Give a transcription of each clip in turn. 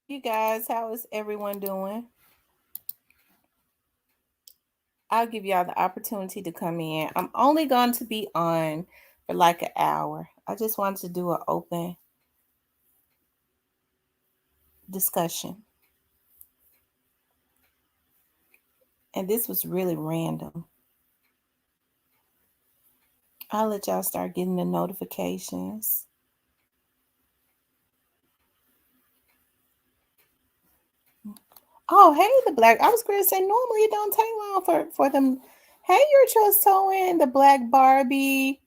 You guys, how is everyone doing? I'll give y'all the opportunity to come in. I'm only going to be on for like an hour. I just wanted to do an open discussion. And this was really random. I'll let y'all start getting the notifications. Oh, hey, the black. I was going to say, normally it don't take long for them. Hey, your trust towing the black Barbie.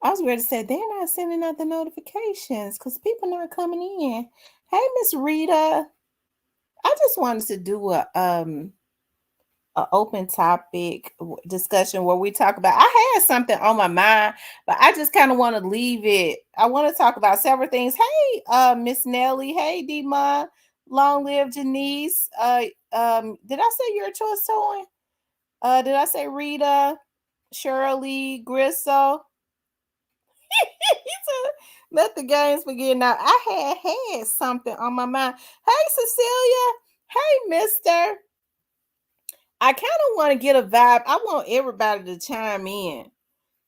I was ready to say they're not sending out the notifications because people not coming in. Hey, Miss Rita. I just wanted to do a open topic discussion where we talk about. I had something on my mind, but I just kind of want to leave it. I want to talk about several things. Hey, Miss Nelly. Hey, Dima. Long live Janice. Did I say your choice towing? Did I say Rita, Shirley, Grisso? Let the games begin now. I had something on my mind. Hey, Cecilia. Hey, Mister. I kind of want to get a vibe. I want everybody to chime in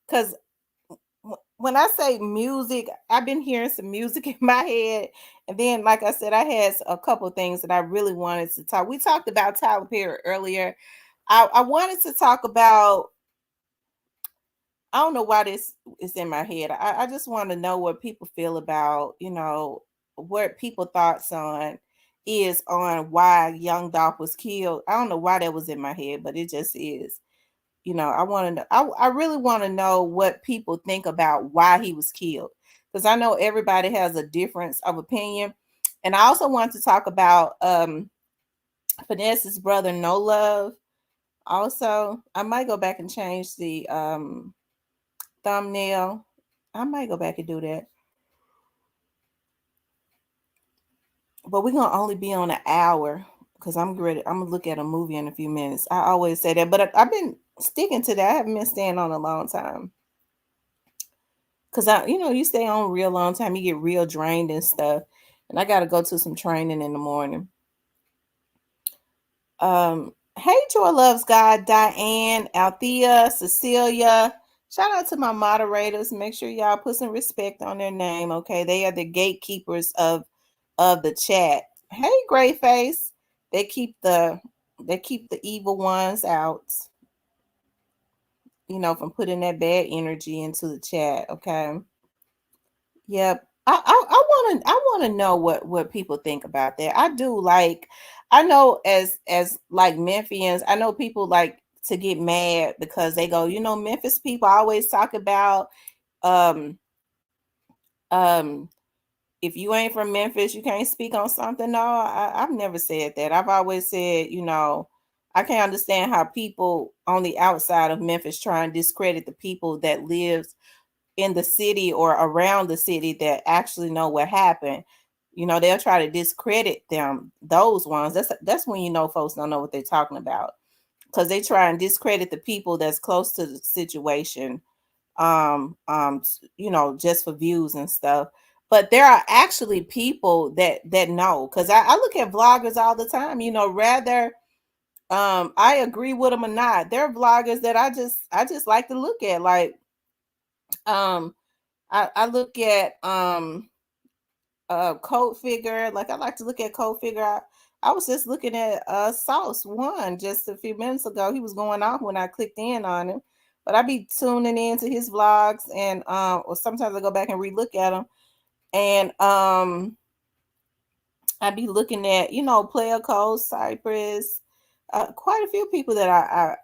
because when I say music, I've been hearing some music in my head, and then, like I said, I had a couple of things that I really wanted to talk. We talked about Tyler Perry earlier. I wanted to talk about. I don't know why this is in my head. I just want to know what people feel about, what people thoughts on is on why Young Dolph was killed. I don't know why that was in my head, but it just is. I want to know. I really want to know what people think about why he was killed because I know everybody has a difference of opinion, and I also want to talk about Finesse's brother, No Love. Also, I might go back and change the thumbnail. I might go back and do that. But we're gonna only be on an hour because I'm ready. I'm gonna look at a movie in a few minutes. I always say that, but I've been sticking to that. I haven't been staying on a long time. Cause you stay on real long time, you get real drained and stuff. And I gotta go to some training in the morning. Hey, Joy Loves God, Diane, Althea, Cecilia. Shout out to my moderators. Make sure y'all put some respect on their name, okay? They are the gatekeepers of the chat. Hey, Gray Face. They keep the evil ones out, from putting that bad energy into the chat, okay? Yep. I want to know what people think about that. I do like I know as like Memphians, I know people like to get mad because they go, Memphis people always talk about um um if you ain't from Memphis, you can't speak on something. No, I've never said that. I've always said, I can't understand how people on the outside of Memphis try and discredit the people that lives in the city or around the city that actually know what happened. They'll try to discredit them. Those ones, that's when folks don't know what they're talking about because they try and discredit the people that's close to the situation. Just for views and stuff. But there are actually people that know because I look at vloggers all the time. Rather I agree with them or not. There are vloggers that I just like to look at, like um I look at Code Figure. Like I like to look at Code Figure. I was just looking at Sauce One just a few minutes ago. He was going off when I clicked in on him. But I be tuning into his vlogs and or sometimes I go back and relook at them. And I be looking at, Player Code, Cypress, quite a few people that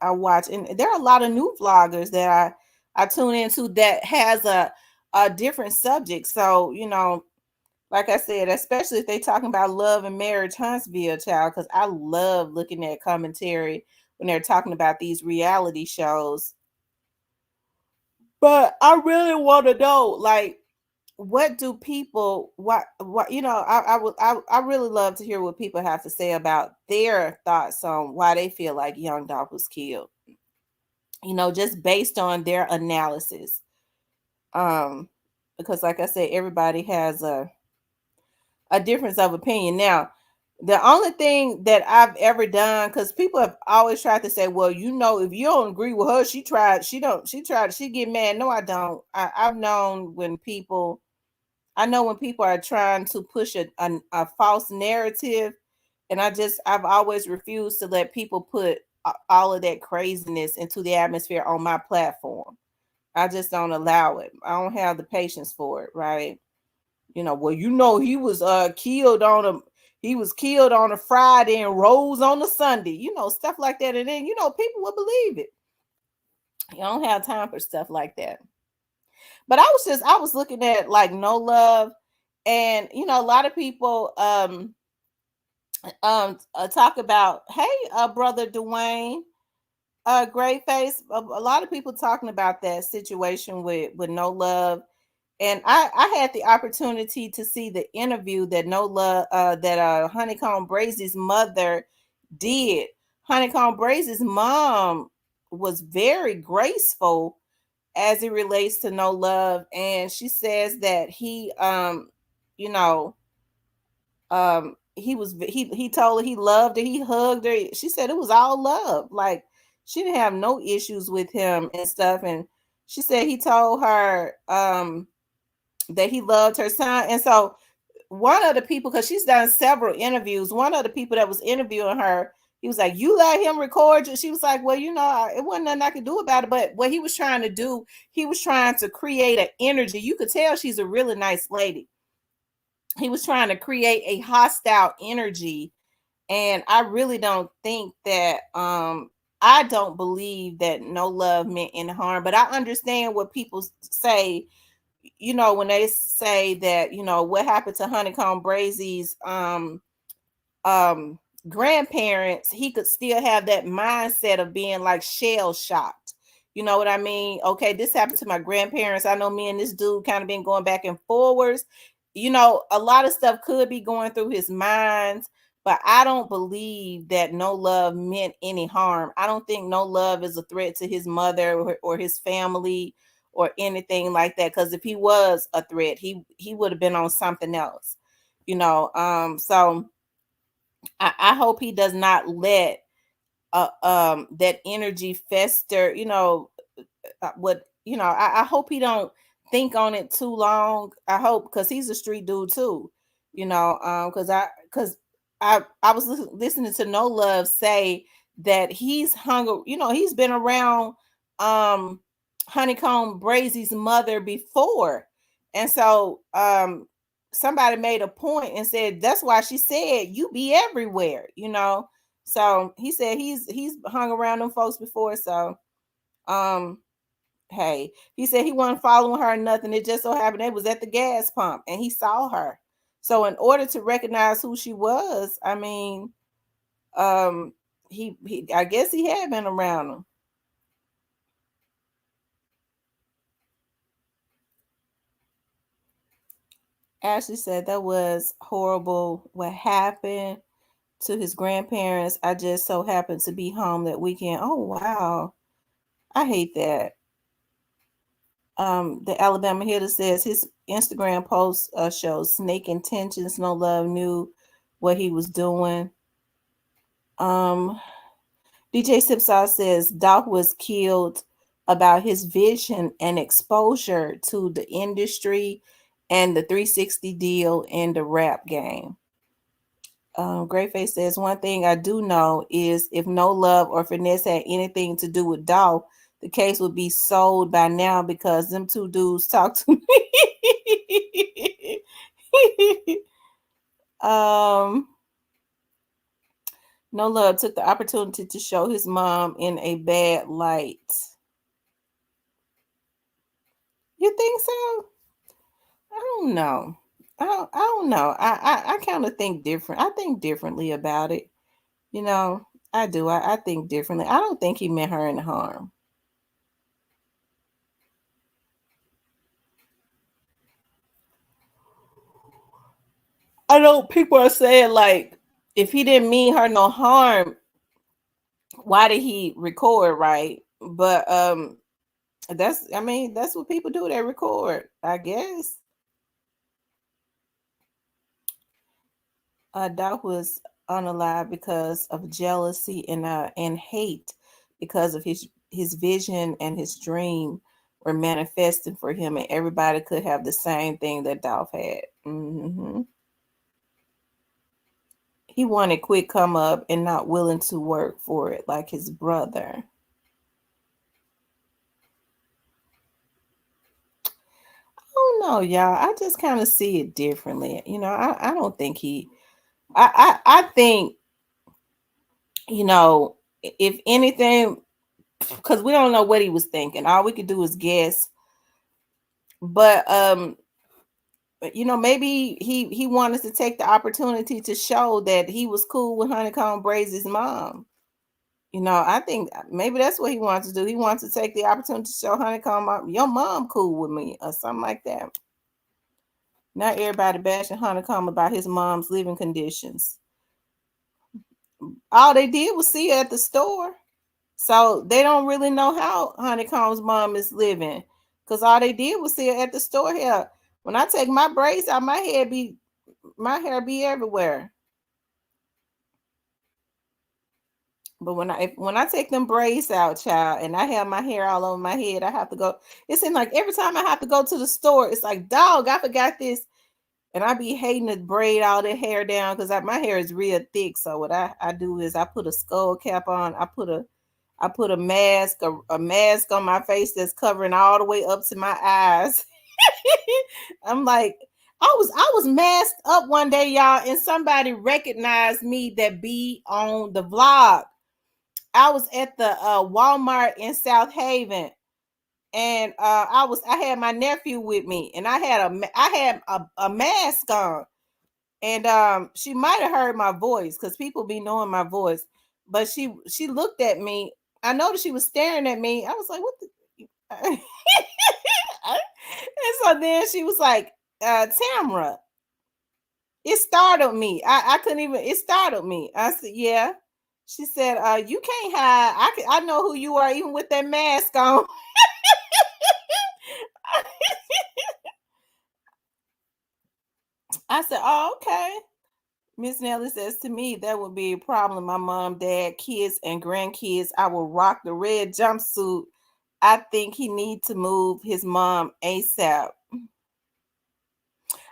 I watch. And there are a lot of new vloggers that I tune into that has a different subject. So, like I said, especially if they talking about love and marriage, Huntsville, child, because I love looking at commentary when they're talking about these reality shows. But I really want to know, like, what do people what I really love to hear what people have to say about their thoughts on why they feel like Young Dolph was killed. Just based on their analysis. Um, because like I said, everybody has a difference of opinion. Now, the only thing that I've ever done, because people have always tried to say, well, you know, if you don't agree with her, she get mad. No, I don't. I've known when people, I know when people are trying to push a false narrative, and I've always refused to let people put all of that craziness into the atmosphere on my platform. I just don't allow it. I don't have the patience for it, right? You know, well, you know, he was killed on a Friday and rose on a Sunday, you know, stuff like that. And then, you know, people will believe it. You don't have time for stuff like that. But I was looking at like No Love, and you know, a lot of people talk about, hey, brother Dwayne, great face. A lot of people talking about that situation with No Love. And I had the opportunity to see the interview that No Love, that Honeycomb Brazy's mother did. Honeycomb Brazy's mom was very graceful as it relates to No Love, and she says that you know, he told her he loved her, he hugged her. She said it was all love. Like, she didn't have no issues with him and stuff. And she said he told her that he loved her son. And so one of the people, because she's done several interviews, one of the people that was interviewing her, he was like, you let him record you? She was like, well, you know, it wasn't nothing I could do about it. But what he was trying to do, he was trying to create an energy. You could tell she's a really nice lady. He was trying to create a hostile energy. And I really don't think that I don't believe that No Love meant any harm. But I understand what people say, you know, when they say that, you know, what happened to Honeycomb Brazy's um grandparents, he could still have that mindset of being like shell shocked. You know what I mean? Okay, this happened to my grandparents. I know me and this dude kind of been going back and forwards. You know, a lot of stuff could be going through his minds, but I don't believe that No Love meant any harm. I don't think No Love is a threat to his mother or his family or anything like that. Because if he was a threat, he would have been on something else. You know, so I hope he does not let that energy fester. You know, what, you know, I hope he don't think on it too long. I hope, because he's a street dude too. You know, because I was listening to No Love say that he's hung. You know, he's been around um Honeycomb Brazy's mother before, and so somebody made a point and said that's why she said you be everywhere. You know, so he said he's hung around them folks before. So um hey, he said he wasn't following her or nothing. It just so happened it was at the gas pump and he saw her. So in order to recognize who she was, I mean, um, he I guess he had been around them. Ashley said that was horrible what happened to his grandparents. I just so happened to be home that weekend. Oh wow. I hate that. The Alabama Hitter says his Instagram post shows snake intentions. No Love knew what he was doing. DJ Sipsaw says Doc was killed about his vision and exposure to the industry and the 360 deal in the rap game. Greatface says one thing I do know is if No Love or Finesse had anything to do with Dolph, the case would be sold by now because them two dudes talk to me. um, No Love took the opportunity to show his mom in a bad light. You think so? I don't know. I don't know. I kind of think different. I think differently about it. You know, I do. I think differently. I don't think he meant her any harm. I know people are saying like, if he didn't mean her no harm, why did he record, right? But that's, I mean, that's what people do. They record, I guess. Doc was unalive because of jealousy and hate because of his vision and his dream were manifesting for him, and everybody could have the same thing that Dolph had. He wanted quick come up and not willing to work for it like his brother. I don't know, y'all. I just kind of see it differently. I don't think I think, if anything, because we don't know what he was thinking. All we could do is guess. But maybe he wanted to take the opportunity to show that he was cool with Honeycomb Brazy's mom. I think maybe that's what he wants to do. He wants to take the opportunity to show Honeycomb, your mom cool with me, or something like that. Not everybody bashing Honeycomb about his mom's living conditions. All they did was see her at the store. So they don't really know how Honeycomb's mom is living. Because all they did was see her at the store here. When I take my braids out, my hair be everywhere. But when I take them braids out, child, and I have my hair all over my head, I have to go. It seems like every time I have to go to the store, it's like, dog, I forgot this. And I be hating to braid all the hair down because my hair is real thick. So what I do is I put a skull cap on. I put a mask on my face that's covering all the way up to my eyes. I'm like, I was masked up one day, y'all, and somebody recognized me that be on the vlog. I was at the Walmart in South Haven, and I had my nephew with me, and I had a mask on, and she might have heard my voice because people be knowing my voice, but she looked at me. I noticed she was staring at me. I was like, what the and so then she was like, Tamra, it startled me. I couldn't even, it startled me. I said, yeah. She said, you can't hide. I know who you are even with that mask on. I said, oh, okay. Miss Nelly says to me, that would be a problem. My mom, dad, kids, and grandkids, I will rock the red jumpsuit. I think he need to move his mom ASAP.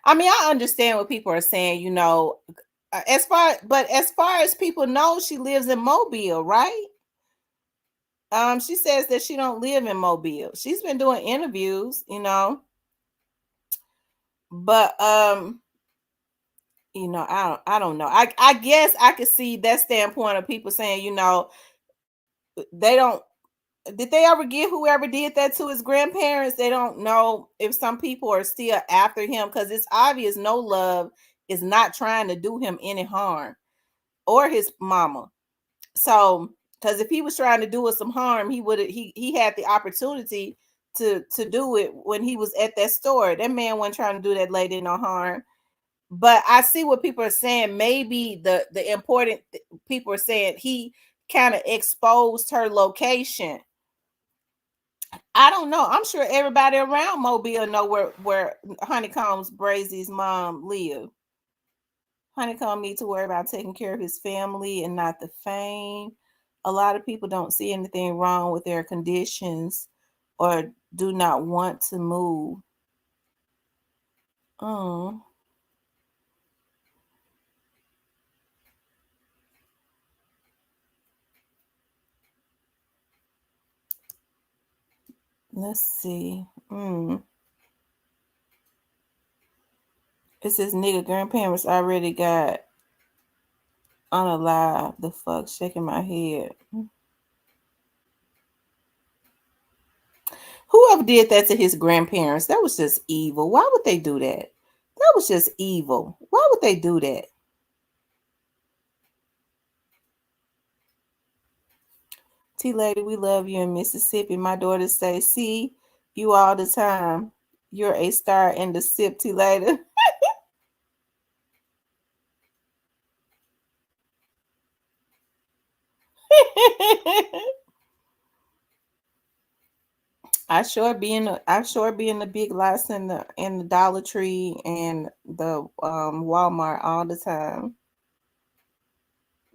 I mean, I understand what people are saying, as far as people know, she lives in Mobile, right? She says that she don't live in Mobile. She's been doing interviews, but I don't know. I guess I could see that standpoint of people saying, they don't, did they ever get whoever did that to his grandparents? They don't know if some people are still after him because it's obvious No Love is not trying to do him any harm or his mama. So, because if he was trying to do us some harm, he had the opportunity to do it when he was at that store. That man wasn't trying to do that lady no harm. But I see what people are saying. Maybe the important people are saying he kind of exposed her location. I don't know. I'm sure everybody around Mobile know where Honeycomb's Brazy's mom live. Honeycomb need to worry about taking care of his family and not the fame. A lot of people don't see anything wrong with their conditions or do not want to move. Let's see. It says nigga grandparents already got unalive. The fuck, shaking my head. Whoever did that to his grandparents, that was just evil. Why would they do that? That was just evil. Why would they do that? T Lady, we love you in Mississippi. My daughter say, see you all the time. You're a star in the sip, T Lady. I sure be in the big lots in the Dollar Tree and the Walmart all the time.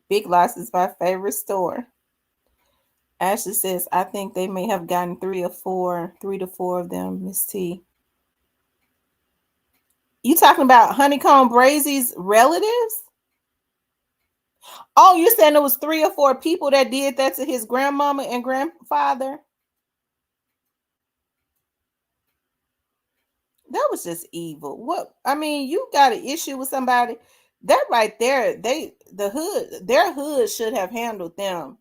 Big Lots is my favorite store. Ashley says, I think they may have gotten three to four of them, Miss T. You talking about Honeycomb Brazy's relatives? Oh, you're saying it was 3 or 4 people that did that to his grandmama and grandfather? That was just evil. What I mean, you got an issue with somebody. That right there, their hood should have handled them.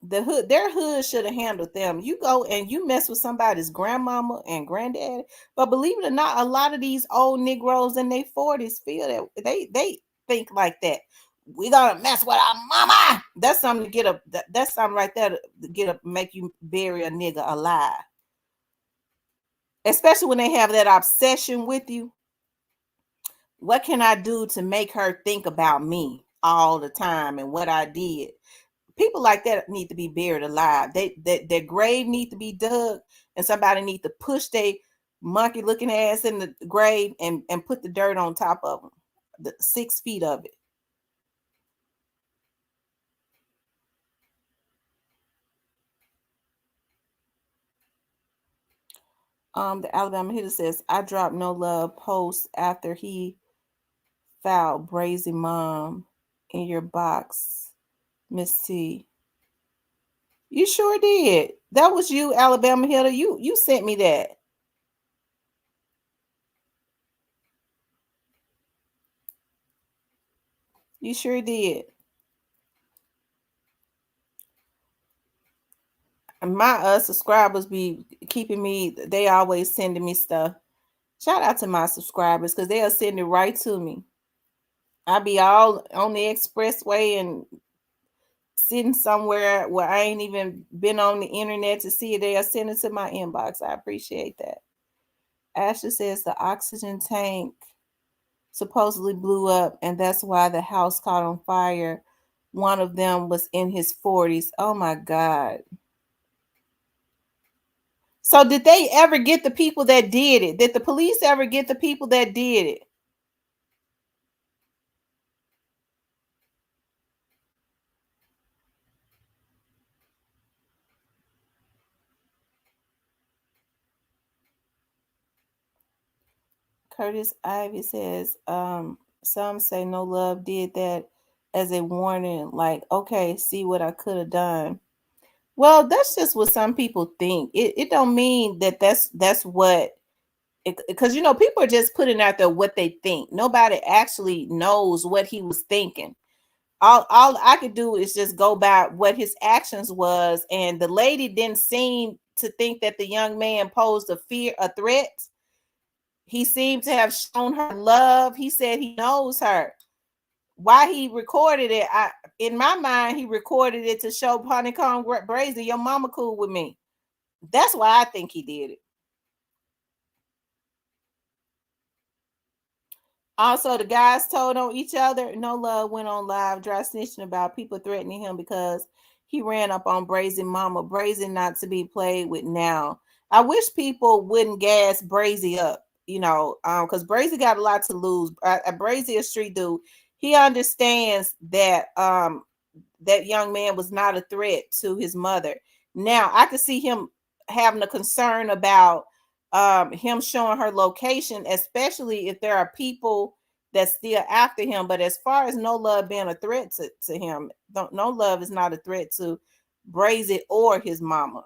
Their hood should have handled them. You go and you mess with somebody's grandmama and granddad. But believe it or not, a lot of these old Negroes in their 40s feel that they think like that. We gonna mess with our mama. That's something to get up. That's something right there to get up, make you bury a nigga alive. Especially when they have that obsession with you. What can I do to make her think about me all the time and what I did? People like that need to be buried alive. Their grave need to be dug, and somebody need to push their monkey looking ass in the grave and put the dirt on top of them, the 6 feet of it. The Alabama Hitter says, I dropped No Love post after he fouled Brazy mom in your box, Miss T. You sure did. That was you, Alabama Hitter. You sent me that. You sure did. And my subscribers be keeping me, they always sending me stuff. Shout out to my subscribers because they'll send it right to me. I be all on the expressway and sitting somewhere where I ain't even been on the internet to see it. They'll send it to my inbox. I appreciate that. Ashley says the oxygen tank supposedly blew up, and that's why the house caught on fire. One of them was in his 40s. Oh my God. So did they ever get the people that did it? Did the police ever get the people that did it? Curtis Ivy says, some say No Love did that as a warning, like, okay, see what I could have done. Well, that's just what some people think. It don't mean that that's what, because you know, people are just putting out there what they think. Nobody actually knows what he was thinking. All I could do is just go by what his actions was, and the lady didn't seem to think that the young man posed a threat. He seemed to have shown her love. He said he knows her. Why he recorded it, in my mind, he recorded it to show Honeycomb Brazy, your mama cool with me. That's why I think he did it. Also, the guys told on each other. No Love went on live dry snitching about people threatening him because he ran up on Brazy mama. Brazy not to be played with now. I wish people wouldn't gas Brazy up, because Brazy got a lot to lose. Brazy a street dude. He understands that that young man was not a threat to his mother. Now I could see him having a concern about him showing her location, especially if there are people that's still after him. But as far as No Love being a threat to him, No Love is not a threat to Brazy or his mama.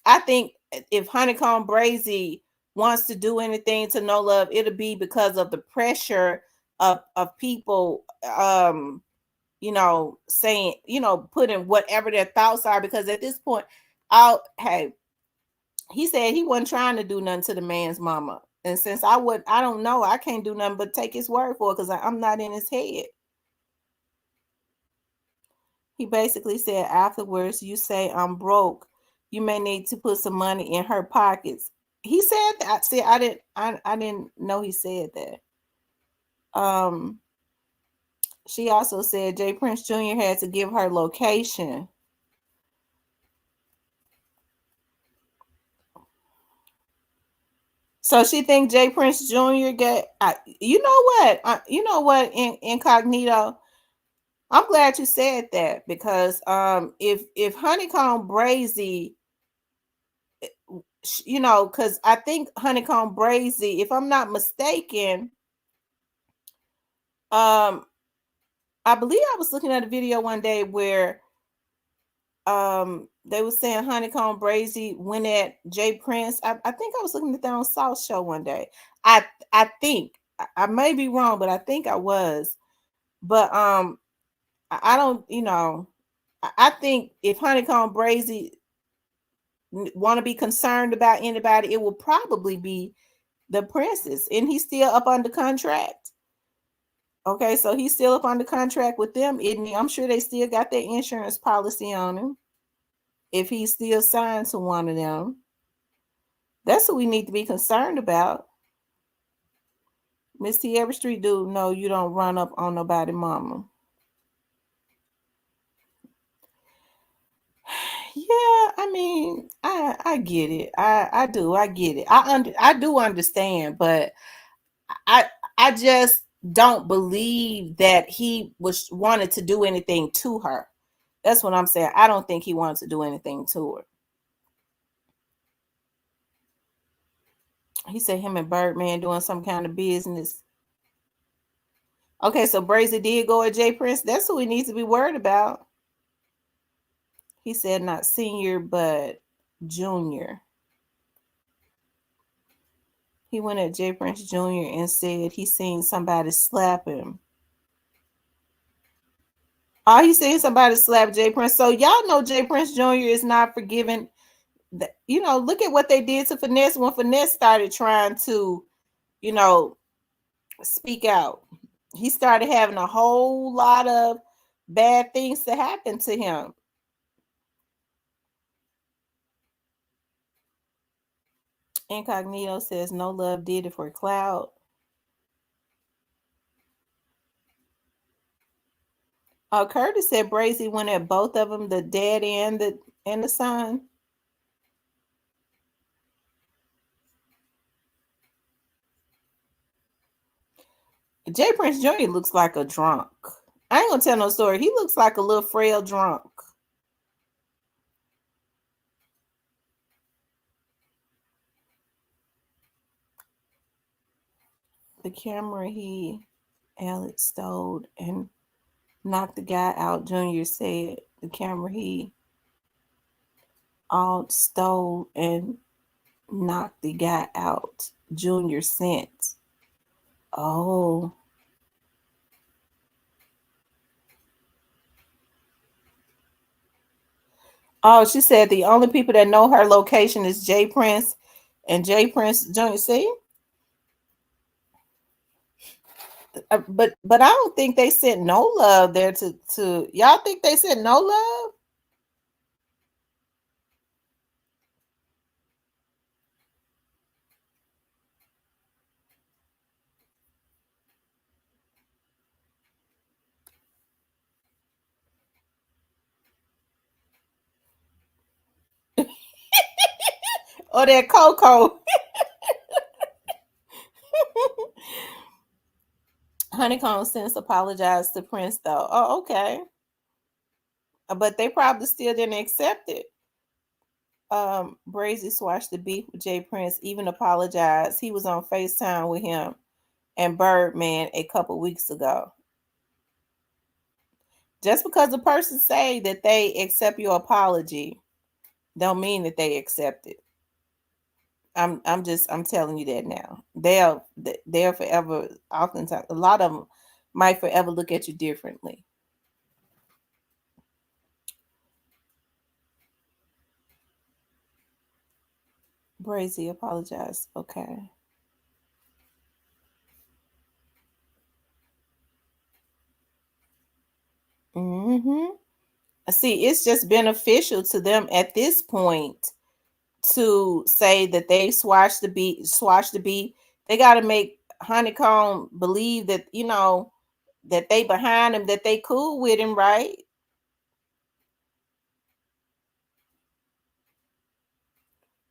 I think if Honeycomb Brazy wants to do anything to No Love, it'll be because of the pressure of people saying, putting whatever their thoughts are, because at this point, he said he wasn't trying to do nothing to the man's mama. And since I don't know, I can't do nothing but take his word for it because I'm not in his head. He basically said afterwards, you say I'm broke. You may need to put some money in her pockets. He said that. See, I didn't know he said that. She also said Jay Prince Jr. had to give her location. So she think Jay Prince Jr. you know what? Incognito. I'm glad you said that because if Honeycomb Brazy, you know, because I think Honeycomb Brazy, if I'm not mistaken, um I believe I was looking at a video one day where they were saying Honeycomb Brazy went at Jay Prince. I think I was looking at that on South Show one day. I think I may be wrong, but I think I was. But I don't, you know, I think if Honeycomb Brazy want to be concerned about anybody, it will probably be the Princess, and he's still up under contract. Okay, so he's still up under contract with them, isn't he? I'm sure they still got their insurance policy on him. If he's still signed to one of them, that's what we need to be concerned about. Miss Tierra Street dude, no, you don't run up on nobody, mama. Yeah, I mean, I get it. I do. I get it. I do understand, but I I just don't believe that he was wanted to do anything to her. That's what I'm saying. I don't think he wanted to do anything to her. He said him and Birdman doing some kind of business. Okay, so Brazy did go at Jay Prince. That's who he needs to be worried about. He said not senior, but junior. He went at Jay Prince Jr. and said he seen somebody slap him. Oh, he seen somebody slap Jay Prince. So y'all know Jay Prince Jr. is not forgiving. You know, look at what they did to Finesse when Finesse started trying to, you know, speak out. He started having a whole lot of bad things to happen to him. Incognito says no love did it for Cloud. Curtis said Brazy went at both of them, the dad and the son. Jay Prince Jr. looks like a drunk. I ain't gonna tell no story. He looks like a little frail drunk. The camera Alex stole and knocked the guy out. Junior said the camera he all stole and knocked the guy out. Junior sent. Oh. Oh, she said the only people that know her location is Jay Prince and Jay Prince Jr. See? But I don't think they sent no love there to y'all think they sent no love? Or that Coco? Honeycomb since apologized to Prince though. Oh, okay. But they probably still didn't accept it. Brazy swatched the beef with Jay Prince, even apologized. He was on FaceTime with him and Birdman a couple weeks ago. Just because the person say that they accept your apology, don't mean that they accept it. I'm telling you that now. They'll forever, oftentimes a lot of them might forever look at you differently. Brazy apologized. Okay. Mm-hmm. See, it's just beneficial to them at this point to say that they swatch the beat. They got to make Honeycomb believe that, you know, that they behind him, that they cool with him, right?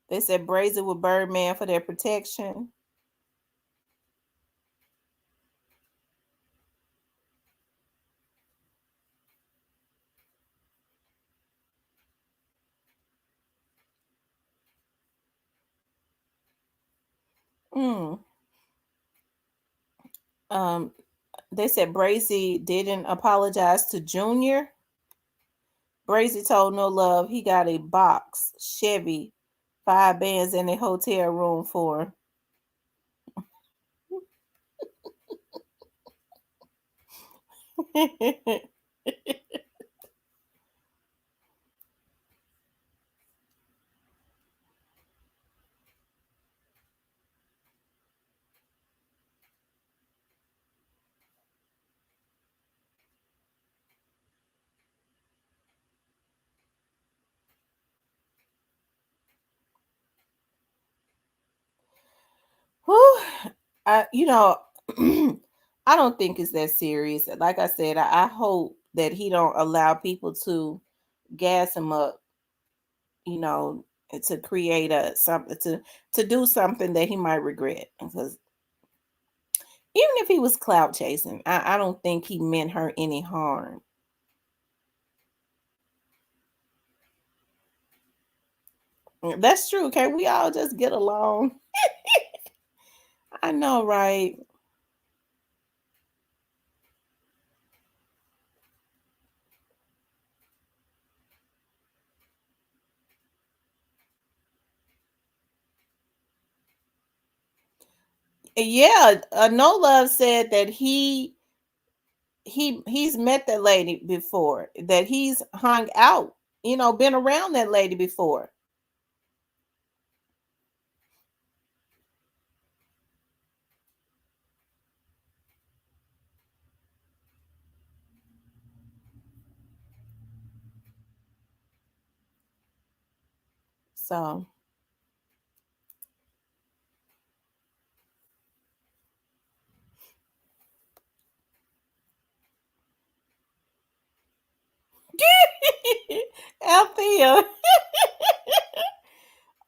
They said Brazy with Birdman for their protection. Mm. Um, they said Brazy didn't apologize to Junior. Brazy told No Love he got a box Chevy, 5 bands in a hotel room for. Whew. You know, I don't think it's that serious. Like I said, I hope that he don't allow people to gas him up, you know, to create a something to do something that he might regret. Because even if he was clout chasing, I don't think he meant her any harm. That's true. Can we all just get along? I know, right? Yeah, No Love said that he's met that lady before, that he's hung out, been around that lady before. So Althea.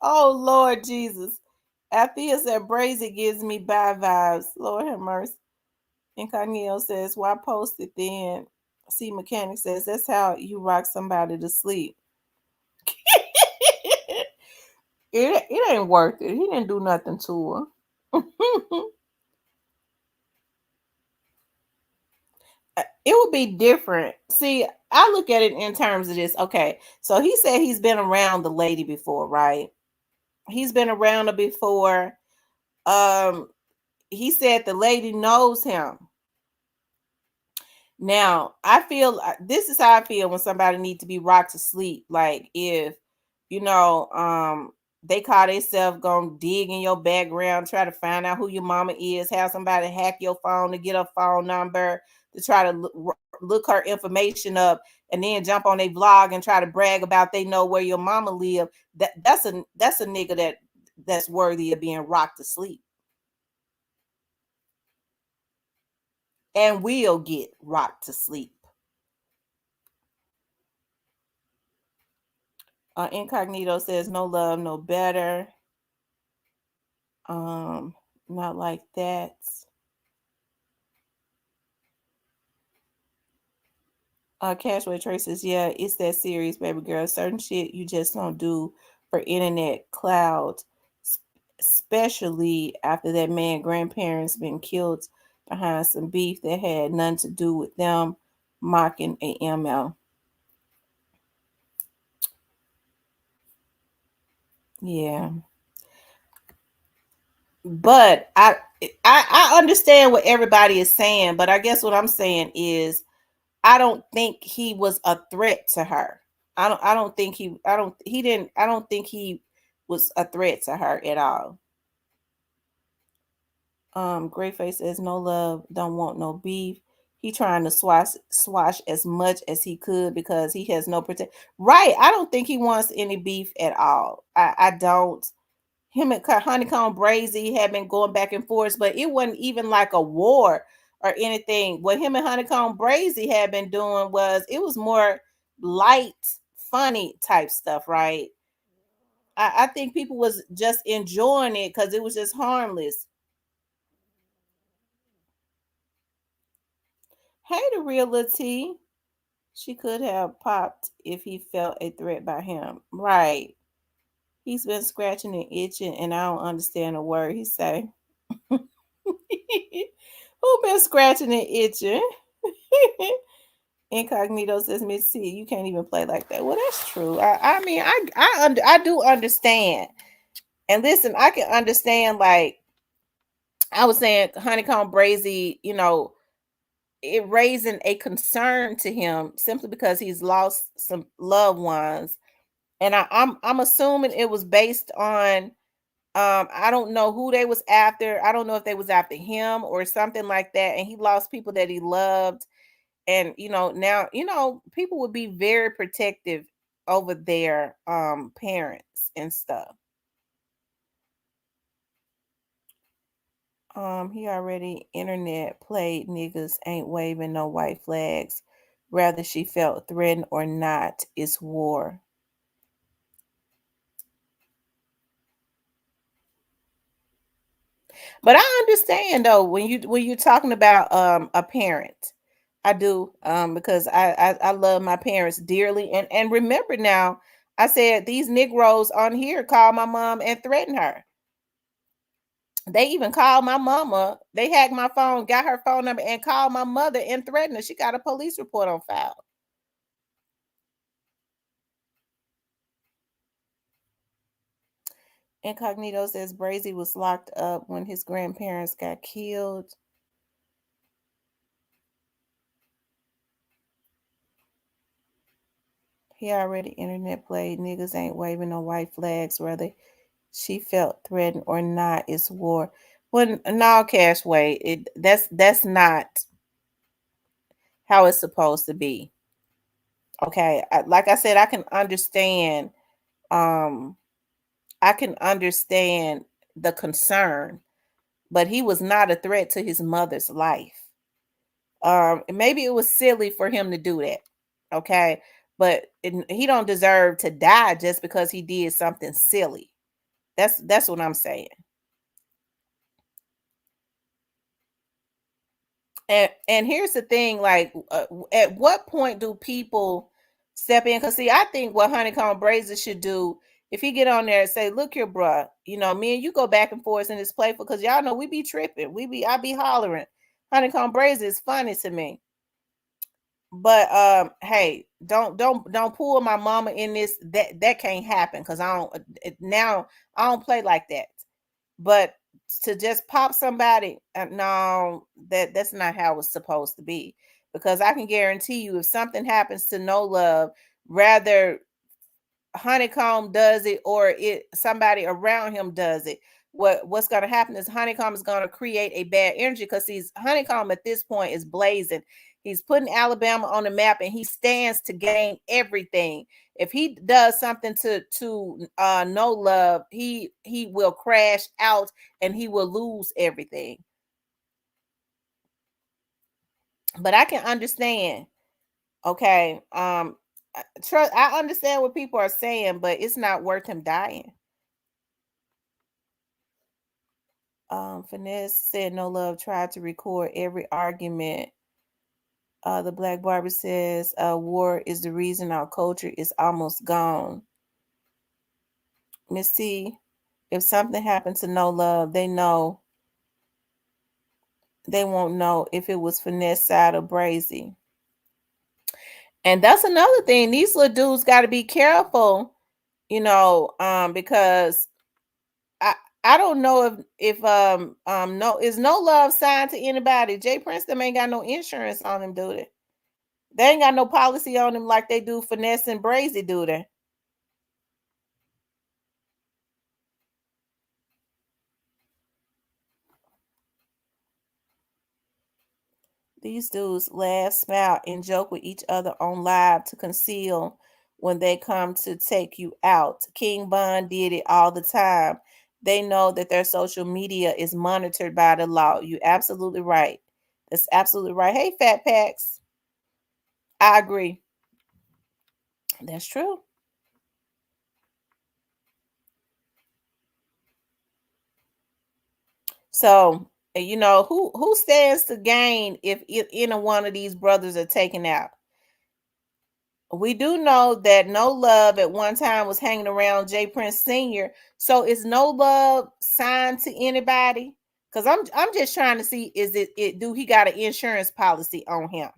Oh Lord Jesus. Althea said Brazy gives me bad vibes. Lord have mercy. Incognito says, why post it then? See Mechanic says that's how you rock somebody to sleep. It ain't worth it. He didn't do nothing to her. It would be different. See, I look at it in terms of this. Okay, so he said he's been around the lady before, right? He's been around her before. Um, he said the lady knows him. Now, I feel this is how I feel when somebody needs to be rocked to sleep. Like if you know, they call themselves gonna dig in your background, try to find out who your mama is, have somebody hack your phone to get her phone number to try to look her information up, and then jump on a vlog and try to brag about they know where your mama live. That's a nigga that's worthy of being rocked to sleep and will get rocked to sleep. Incognito says no love, no better. Um, Not like that. Cashway Trace says, yeah, it's that serious, baby girl. Certain shit you just don't do for internet cloud, especially after that man grandparents been killed behind some beef that had nothing to do with them mocking a ML. Yeah. But I understand what everybody is saying, but I guess what I'm saying is I don't think he was a threat to her. I don't think he didn't I don't think he was a threat to her at all. Greyface says no love, don't want no beef. He trying to swash as much as he could because he has no protect. Right. I don't think he wants any beef at all. I don't. Him and Honeycomb Brazy had been going back and forth, but it wasn't even like a war or anything. What him and Honeycomb Brazy had been doing was it was more light, funny type stuff, right? I think people was just enjoying it because it was just harmless. Hey, the real Lil T. She could have popped if he felt a threat by him. Right. He's been scratching and itching, and I don't understand a word he say. Who been scratching and itching? Incognito says, Miss C, you can't even play like that. Well, that's true. I mean, I do understand. And listen, I can understand. Like I was saying, Honeycomb Brazy, it raising a concern to him simply because he's lost some loved ones, and I'm assuming it was based on I don't know who they was after. I don't know if they was after him or something like that, and he lost people that he loved. And now people would be very protective over their parents and stuff. He already internet played niggas ain't waving no white flags. Rather she felt threatened or not, it's war. But I understand though when you're talking about a parent. I do because I love my parents dearly, and remember now I said these Negroes on here called my mom and threatened her. They even called my mama. They hacked my phone, got her phone number, and called my mother and threatened her. She got a police report on file. Incognito says Brazy was locked up when his grandparents got killed. He already internet played. Niggas ain't waving no white flags, whether she felt threatened or not. It's war. When no cash way, that's not how it's supposed to be. Okay, like I said, Um, I can understand the concern, but he was not a threat to his mother's life. Maybe it was silly for him to do that. Okay, but he don't deserve to die just because he did something silly. That's what I'm saying. And here's the thing, like, at what point do people step in? Because see, I think what Honeycomb Brazy should do, if he get on there and say, "Look here, bruh, me and you go back and forth in this playful, because y'all know we be tripping, I be hollering. Honeycomb Brazy is funny to me, but hey, don't pull my mama in this. That can't happen because now I don't play like that. But to just pop somebody, no, that's not how it's supposed to be. Because I can guarantee you, if something happens to No Love, rather Honeycomb does it or it somebody around him does it, what's going to happen is Honeycomb is going to create a bad energy, because he's Honeycomb at this point is blazing. He's putting Alabama on the map, and he stands to gain everything. If he does something to No Love, he will crash out and he will lose everything. But I can understand. Okay, trust. I understand what people are saying, but it's not worth him dying. Finesse said No Love tried to record every argument. The Black Barber says war is the reason our culture is almost gone. Miss T, if something happened to No Love, they won't know if it was Finesse side or Brazy. And that's another thing. These little dudes got to be careful, because I don't know if no is No Love signed to anybody. Jay Prince them ain't got no insurance on him, do they? They ain't got no policy on him like they do Finesse and Brazy, do they? These dudes laugh, smile, and joke with each other on live to conceal when they come to take you out. King Bun did it all the time. They know that their social media is monitored by the law. You absolutely right. That's absolutely right. Hey, Fat Packs. I agree. That's true. So, who stands to gain if any one of these brothers are taken out? We do know that No Love at one time was hanging around Jay Prince Sr. So is No Love signed to anybody? Because I'm just trying to see, is it do he got an insurance policy on him?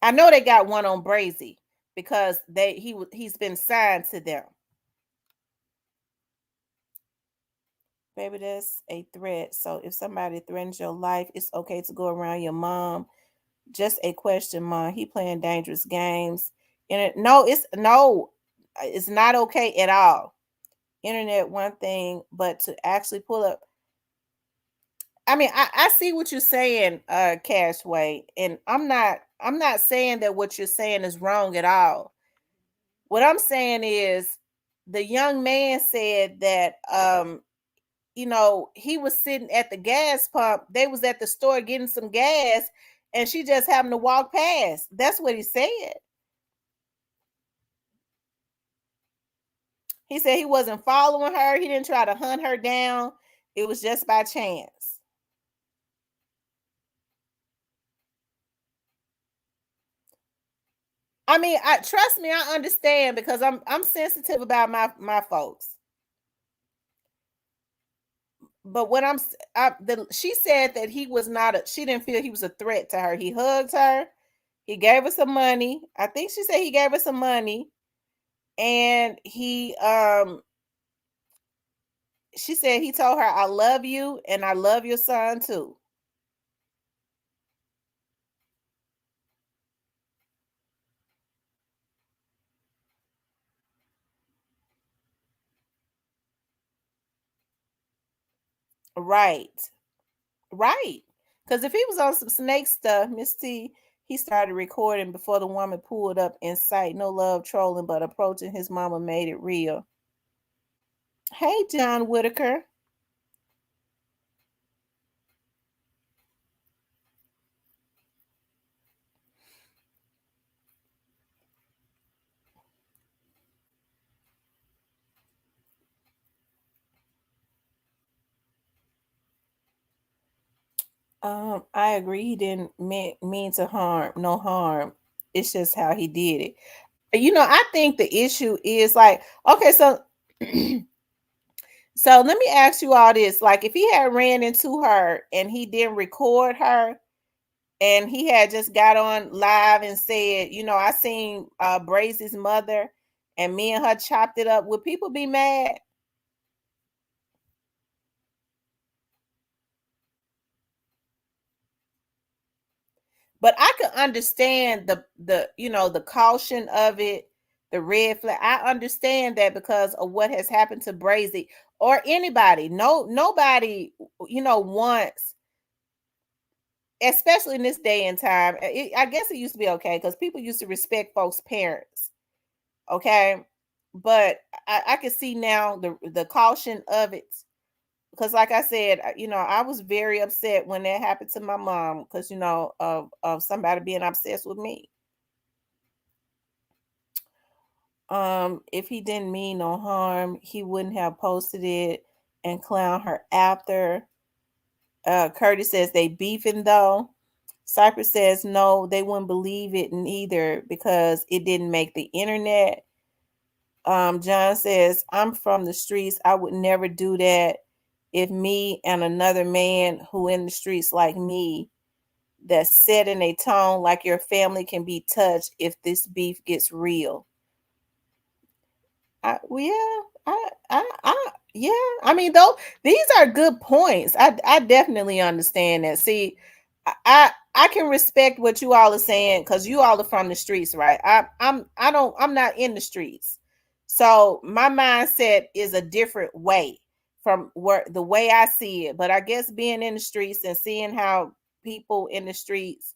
I know they got one on Brazy because he's been signed to them. Baby, that's a threat. So if somebody threatens your life, it's okay to go around your mom. Just a question, mom. He playing dangerous games. And it's not okay at all. Internet one thing, but to actually pull up. I mean, I see what you're saying, Cashway, and I'm not saying that what you're saying is wrong at all. What I'm saying is the young man said that he was sitting at the gas pump. They was at the store getting some gas, and she just happened to walk past. That's what he said. He said he wasn't following her. He didn't try to hunt her down. It was just by chance. I mean, I trust me, I understand because I'm sensitive about my folks. But what she said that he was not she didn't feel he was a threat to her. He hugged her. He gave her some money. I think she said he gave her some money, and she said he told her, "I love you and I love your son too." Right. Right. Because if he was on some snake stuff, Miss T, he started recording before the woman pulled up in sight. No love trolling, but approaching his mama made it real. Hey, John Whitaker. I agree. He didn't mean to harm, no harm. It's just how he did it. I think the issue is like, okay, so so let me ask you all this. Like, if he had ran into her and he didn't record her, and he had just got on live and said, I seen Brazy's mother and me and her chopped it up, would people be mad? But I could understand the caution of it, the red flag. I understand that because of what has happened to Brazy or anybody. Nobody, wants, especially in this day and time. I guess it used to be okay because people used to respect folks' parents. Okay, but I can see now the caution of it because, like I said, I was very upset when that happened to my mom because of somebody being obsessed with me. If he didn't mean no harm, he wouldn't have posted it and clown her after. Curtis says they beefing though. Cypress says no, they wouldn't believe it neither because it didn't make the internet. John says, I'm from the streets. I would never do that if me and another man who in the streets like me that's setting a tone like your family can be touched if this beef gets real. Well, yeah, yeah. I mean, though, these are good points. I definitely understand that. See, I can respect what you all are saying because you all are from the streets, right? I'm not in the streets, so my mindset is a different way from where the way I see it. But I guess being in the streets and seeing how people in the streets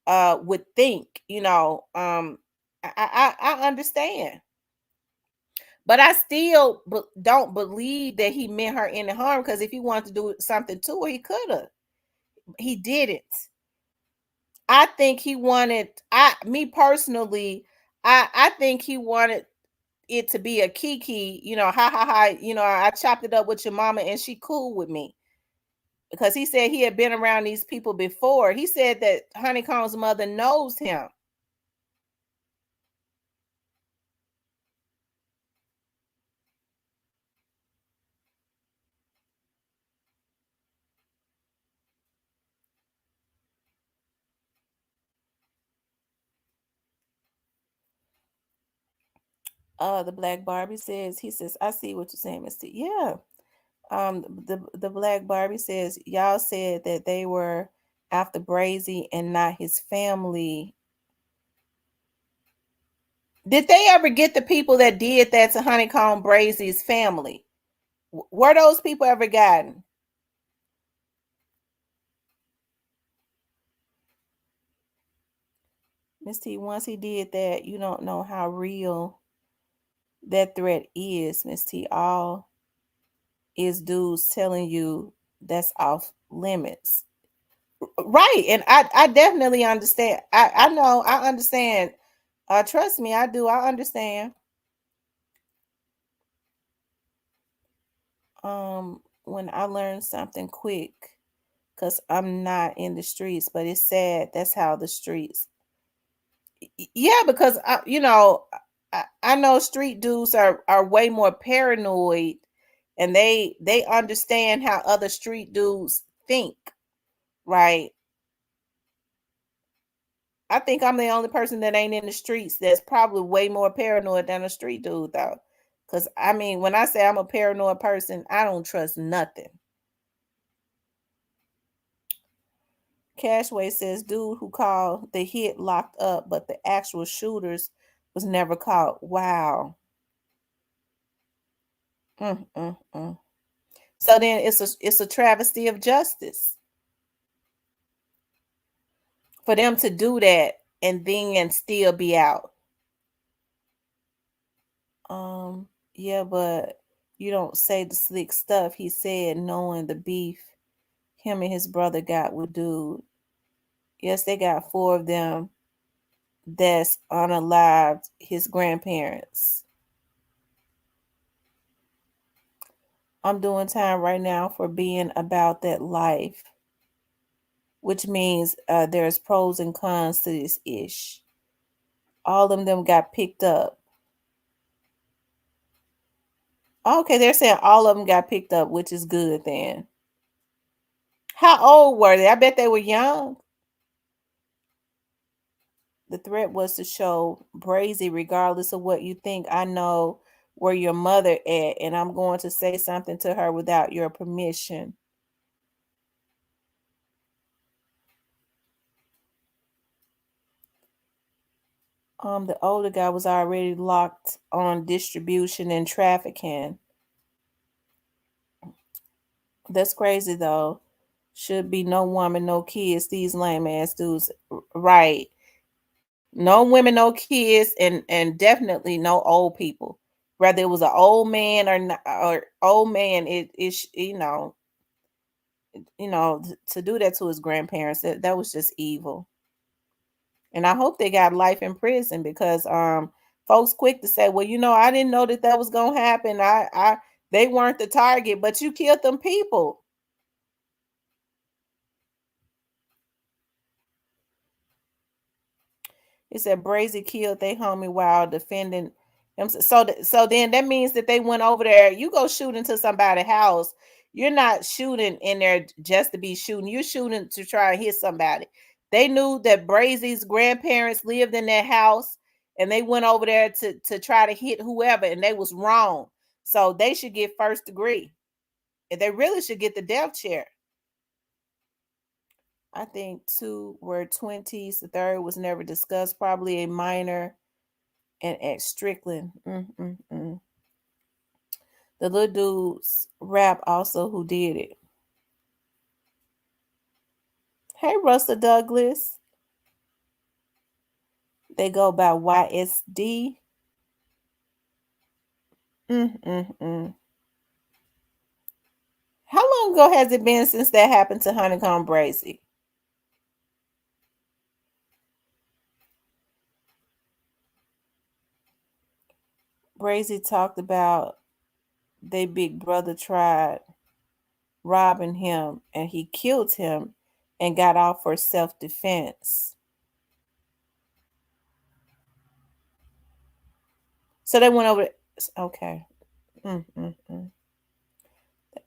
would think, I understand. But I still don't believe that he meant her any harm because if he wanted to do something to her, he could have. He didn't. I think he wanted. Me personally, I think he wanted it to be a kiki. Ha ha ha. I chopped it up with your mama and she cool with me because he said he had been around these people before. He said that Honeycomb's mother knows him. The Black Barbie says, he says, I see what you're saying, Mr. Yeah. The Black Barbie says, y'all said that they were after Brazy and not his family. Did they ever get the people that did that to Honeycomb Brazy's family? Were those people ever gotten? Miss T, once he did that, you don't know how real that threat is, Miss T. All is dudes telling you that's off limits. Right. And I definitely understand. I know, I understand. Trust me, I do. I understand. When I learn something quick, because I'm not in the streets, but it's sad. That's how the streets. Yeah, because I know street dudes are way more paranoid, and they understand how other street dudes think, right? I think I'm the only person that ain't in the streets that's probably way more paranoid than a street dude, though. Because I mean, when I say I'm a paranoid person, I don't trust nothing. Cashway says, dude who called the hit locked up, but the actual shooters was never caught. Wow. Mm, mm, mm. So then it's a travesty of justice for them to do that and then still be out. Yeah, but you don't say the slick stuff he said, knowing the beef him and his brother got with dude. Yes, they got 4 of them that's unalived his grandparents. I'm doing time right now for being about that life, which means there's pros and cons to this ish. All of them got picked up. Okay, they're saying all of them got picked up, which is good then. How old were they? I bet they were young. The threat was to show Brazy, regardless of what you think, I know where your mother at, and I'm going to say something to her without your permission. The older guy was already locked on distribution and trafficking. That's crazy though. Should be no woman, no kids. These lame ass dudes, right? No women, no kids, and definitely no old people. Whether it was an old man or not, or old man, to do that to his grandparents, that was just evil. And I hope they got life in prison because folks quick to say, well, I didn't know that was gonna happen. I they weren't the target, but you killed them people. It said Brazy killed they homie while defending him. So then that means that they went over there. You go shoot into somebody's house. You're not shooting in there just to be shooting. You're shooting to try and hit somebody. They knew that Brazy's grandparents lived in that house, and they went over there to try to hit whoever, and they was wrong. So they should get first degree. And they really should get the death chair. I think 2 were 20s. The third was never discussed. Probably a minor and ex Strickland. The little dude's rap also who did it. Hey, Russell Douglas. They go by YSD. How long ago has it been since that happened to Honeycomb Brazy? Brazy talked about they big brother tried robbing him and he killed him and got off for self-defense. So they went over. Okay. The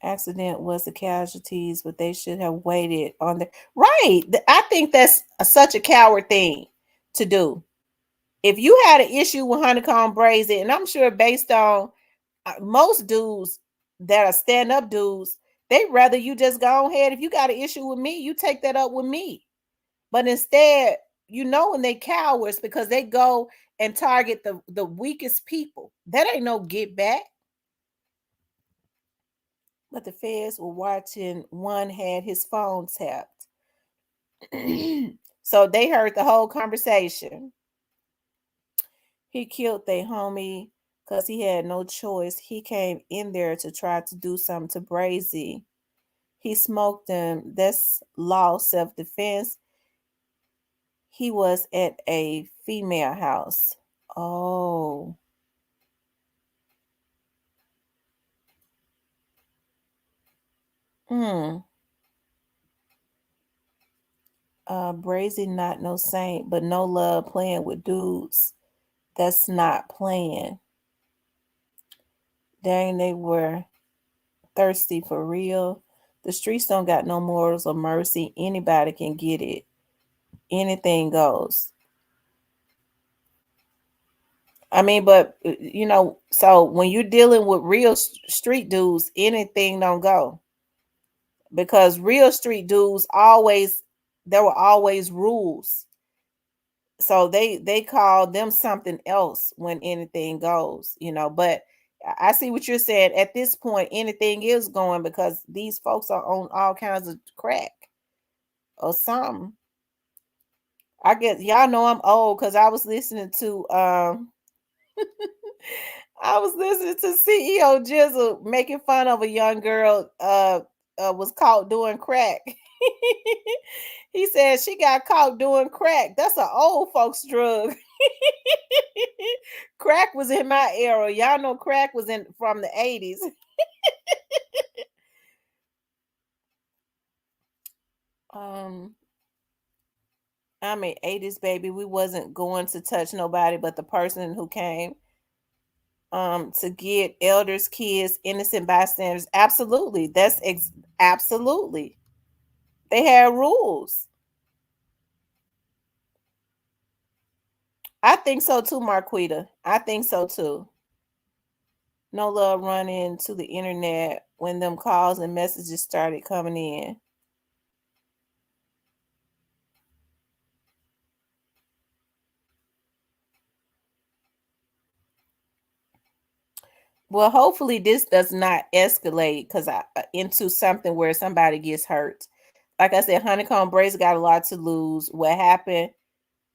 accident was the casualties, but they should have waited on the right. I think that's such a coward thing to do. If you had an issue with Honeycomb Brazy, and I'm sure based on most dudes that are stand up dudes, they rather you just go ahead. If you got an issue with me, you take that up with me. But instead, when they cowards because they go and target the weakest people. That ain't no get back. But the feds were watching. One had his phone tapped. So they heard the whole conversation. He killed their homie because he had no choice. He came in there to try to do something to Brazy. He smoked him. That's law self-defense. He was at a female house. Oh. Hmm. Brazy not no saint, but no love playing with dudes. That's not playing. Dang, they were thirsty for real. The streets don't got no morals or mercy. Anybody can get it. Anything goes. I mean, but so when you're dealing with real street dudes, anything don't go because real street dudes always there were always rules. So they call them something else when anything goes, But I see what you're saying. At this point, anything is going because these folks are on all kinds of crack or something. I guess y'all know I'm old because I was listening to I was listening to CEO Jizzle making fun of a young girl was caught doing crack. He said she got caught doing crack. That's an old folks drug. Crack was in my era. Y'all know crack was in from the 80s. Um I mean 80s baby. We wasn't going to touch nobody but the person who came to get elders, kids, innocent bystanders. Absolutely. Absolutely. They had rules. I think so too, Marquita. I think so too. No love running to the internet when them calls and messages started coming in. Well, hopefully this does not escalate because I into something where somebody gets hurt. Like I said, Honeycomb Brace got a lot to lose. What happened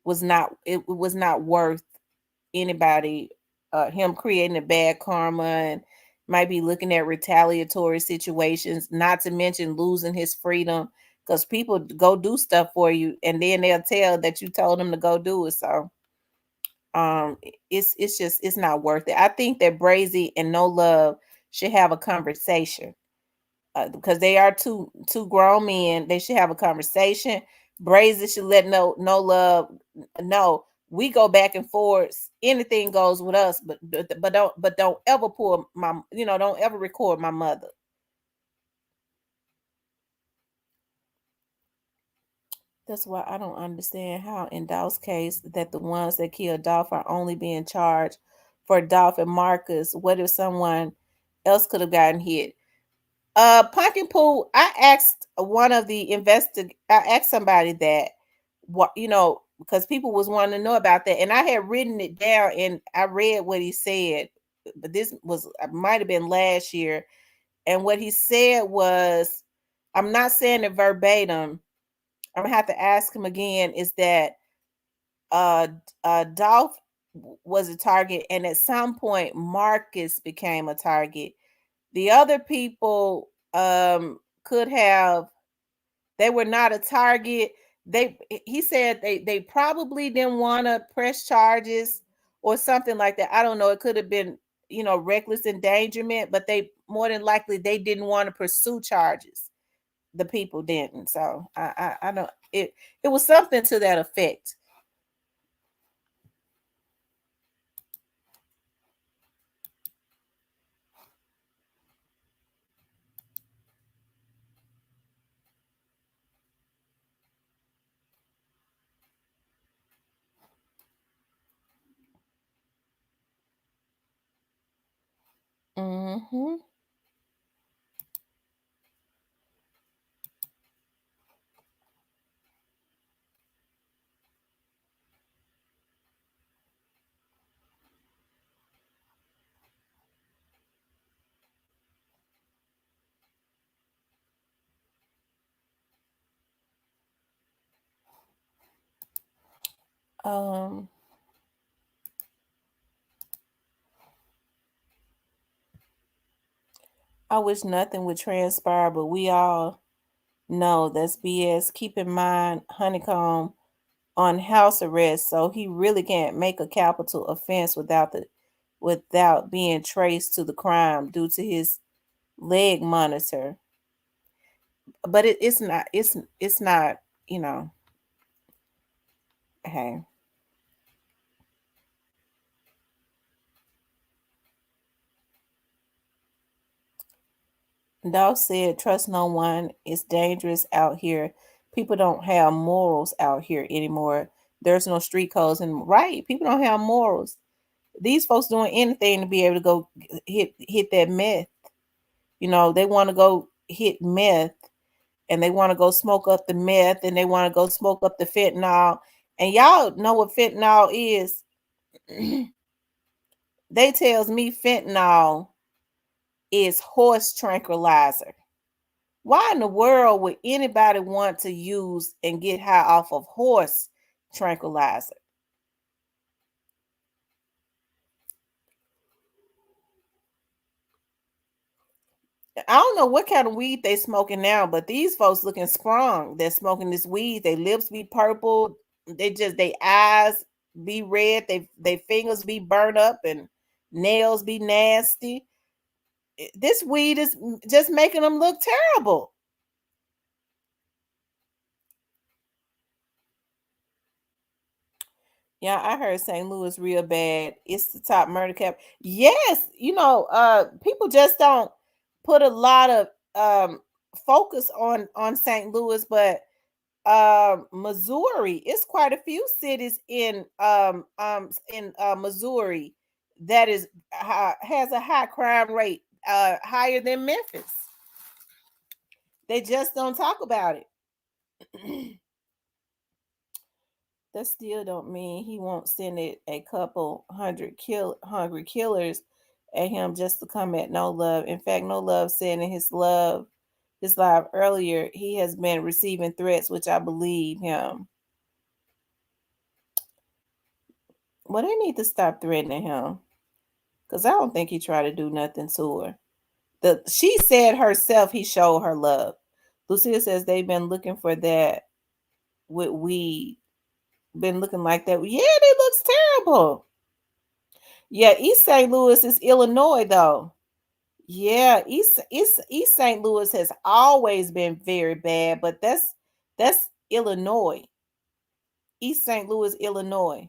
was not worth anybody him creating a bad karma and might be looking at retaliatory situations, not to mention losing his freedom because people go do stuff for you and then they'll tell that you told them to go do it. So it's just it's not worth it. I think that Brazy and No Love should have a conversation because they are two grown men. They should have a conversation. Brazy should let No Love know we go back and forth. Anything goes with us, but don't ever pull my don't ever record my mother. That's why I don't understand how in Dolph's case that the ones that killed Dolph are only being charged for Dolph and Marcus. What if someone else could have gotten hit? Pumpkin Pool, I asked one of the I asked somebody that what because people was wanting to know about that, and I had written it down and I read what he said, but this was might have been last year, and what he said was, I'm not saying it verbatim. I'm gonna have to ask him again. Is that uh Dolph was a target, and at some point Marcus became a target. The other people could have they were not a target. He said they probably didn't want to press charges or something like that. I don't know. It could have been, reckless endangerment, but they more than likely they didn't want to pursue charges. The people didn't. So I don't it was something to that effect. Mm-hmm. Um, I wish nothing would transpire, but we all know that's BS. Keep in mind, Honeycomb on house arrest, so he really can't make a capital offense without being traced to the crime due to his leg monitor. But it's not, you know, hey. Dawg said, trust no one. It's dangerous out here. People don't have morals out here anymore. There's no street codes and right. People don't have morals. These folks doing anything to be able to go hit that meth. You know, they want to go hit meth and they want to go smoke up the meth and they want to go smoke up the fentanyl. And y'all know what fentanyl is. They tells me fentanyl is horse tranquilizer. Why in the world would anybody want to use and get high off of horse tranquilizer? I don't know what kind of weed they smoking now, but these folks looking sprung. They're smoking this weed. Their lips be purple. They eyes be red. They fingers be burnt up and nails be nasty. This weed is just making them look terrible. Yeah, I heard St. Louis real bad. It's the top murder cap. Yes, people just don't put a lot of focus on St. Louis, but Missouri, it's quite a few cities in Missouri that has a high crime rate, higher than Memphis. They just don't talk about it. That still don't mean he won't send it a couple hungry killers at him just to come at No Love. In fact, No Love said in his live earlier, he has been receiving threats, which I believe him. Well, they need to stop threatening him because I don't think he tried to do nothing to her. She said herself he showed her love. Lucia says they've been looking for that with weed. Been looking like that. Yeah, they looks terrible. Yeah, East St. Louis is Illinois though. Yeah, East St. Louis has always been very bad, but that's Illinois. East St. Louis, Illinois.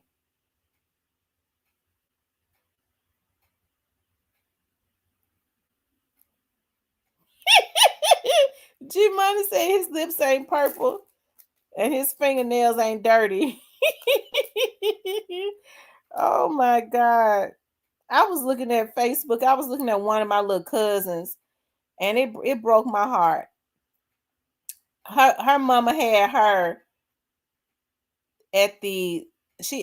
G Money said his lips ain't purple and his fingernails ain't dirty. Oh my God. I was looking at Facebook. I was looking at one of my little cousins and it broke my heart. Her mama had her at the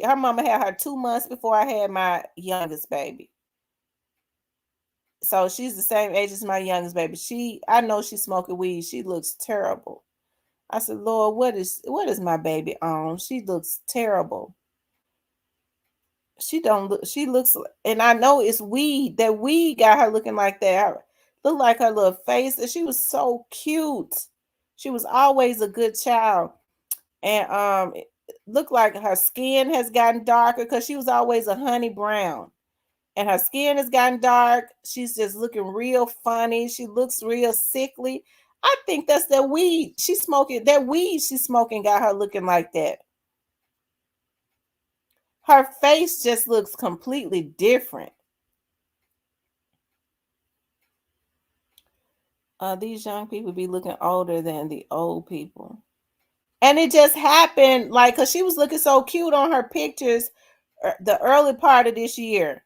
her mama had her 2 months before I had my youngest baby. So she's the same age as my youngest baby. I know she's smoking weed. She looks terrible. I said, Lord, what is my baby on? She looks terrible. She don't look she looks and I know it's weed. That weed got her looking like that. Look like her little face. And she was so cute. She was always a good child. And it looked like her skin has gotten darker because she was always a honey brown. And her skin has gotten dark. She's just looking real funny. She looks real sickly. I think that's that weed she's smoking. That weed she's smoking got her looking like that. Her face just looks completely different. These young people be looking older than the old people. And it just happened, like, because she was looking so cute on her pictures the early part of this year.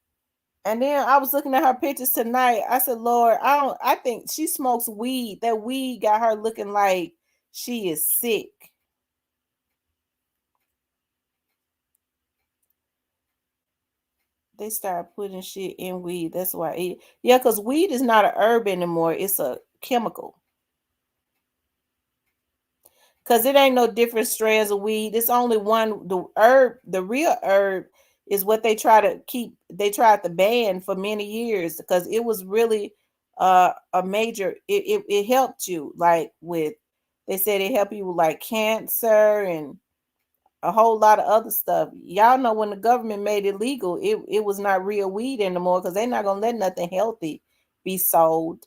And then I was looking at her pictures tonight. I said, Lord, I think she smokes weed. That weed got her looking like she is sick. They started putting shit in weed. That's why yeah, because weed is not a herb anymore. It's a chemical. Because it ain't no different strands of weed. It's only one. The herb, the real herb, is what they try to keep. They tried to ban for many years because it was really a major. It helped you like with. They said it helped you with like cancer and a whole lot of other stuff. Y'all know when the government made it legal, it was not real weed anymore because they're not gonna let nothing healthy be sold.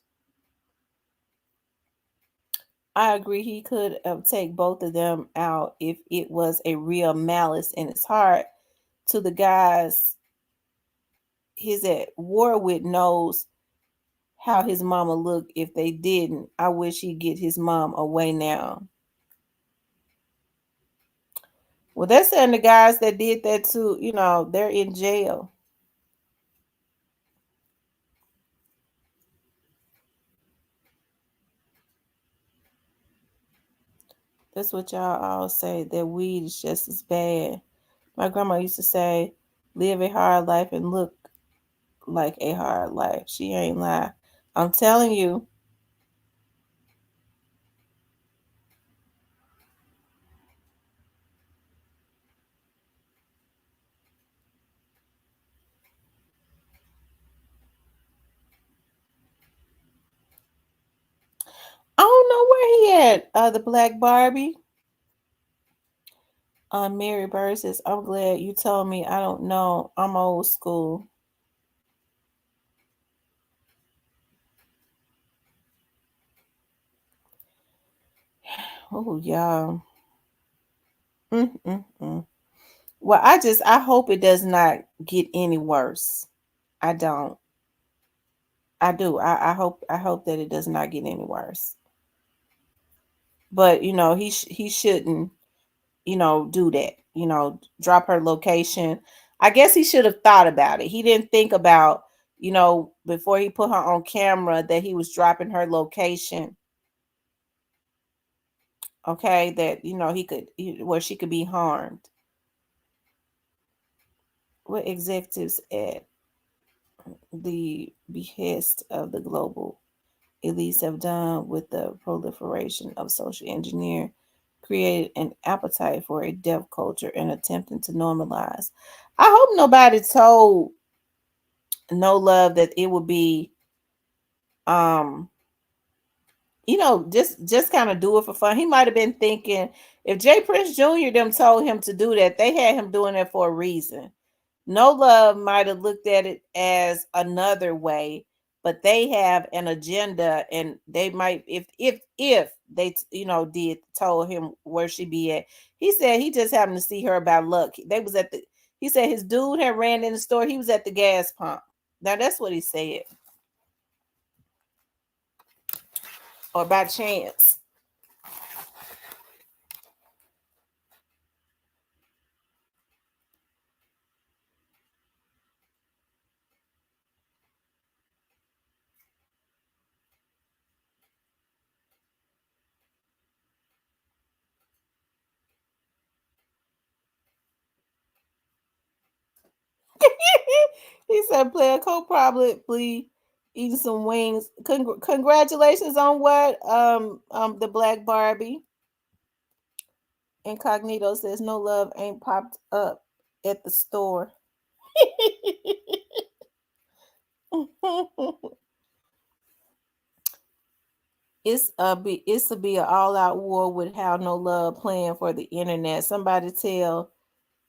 I agree. He could take both of them out if it was a real malice in his heart. To the guys he's at war with knows how his mama look. If they didn't, I wish he'd get his mom away now. Well, they're saying the guys that did that too, they're in jail. That's what y'all all say. That weed is just as bad. My grandma used to say, live a hard life and look like a hard life. She ain't lie. I'm telling you. I don't know where he at. The Black Barbie. Mary Bird says, I'm glad you told me. I don't know. I'm old school. Oh, y'all. Mm-mm-mm. Well, I hope it does not get any worse. I don't. I do. I hope that it does not get any worse. But he shouldn't do that. Drop her location. I guess he should have thought about it. He didn't think about before he put her on camera that he was dropping her location. Okay, that where she could be harmed. What executives at the behest of the global elites have done with the proliferation of social engineer created an appetite for a deaf culture and attempting to normalize. I hope nobody told No Love that it would be um just kind of do it for fun. He might have been thinking if Jay Prince Jr. them told him to do that, they had him doing it for a reason. No Love might have looked at it as another way, but they have an agenda, and they might if they did told him where she be at. He said he just happened to see her about luck. They was at the. He said his dude had ran in the store. He was at the gas pump. Now that's what he said, or by chance. He said, "Player co probably eating some wings." Congratulations on what? The Black Barbie. Incognito says, "No Love ain't popped up at the store." It's to be an all out war with how No Love playing for the internet. Somebody tell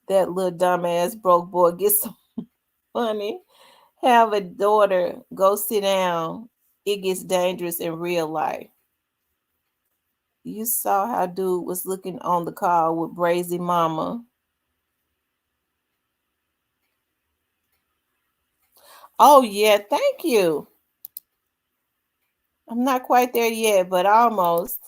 that little dumbass broke boy get some money. Have a daughter. Go sit down. It gets dangerous in real life. You saw how dude was looking on the call with Brazy Mama. Oh yeah, thank you. I'm not quite there yet, but almost.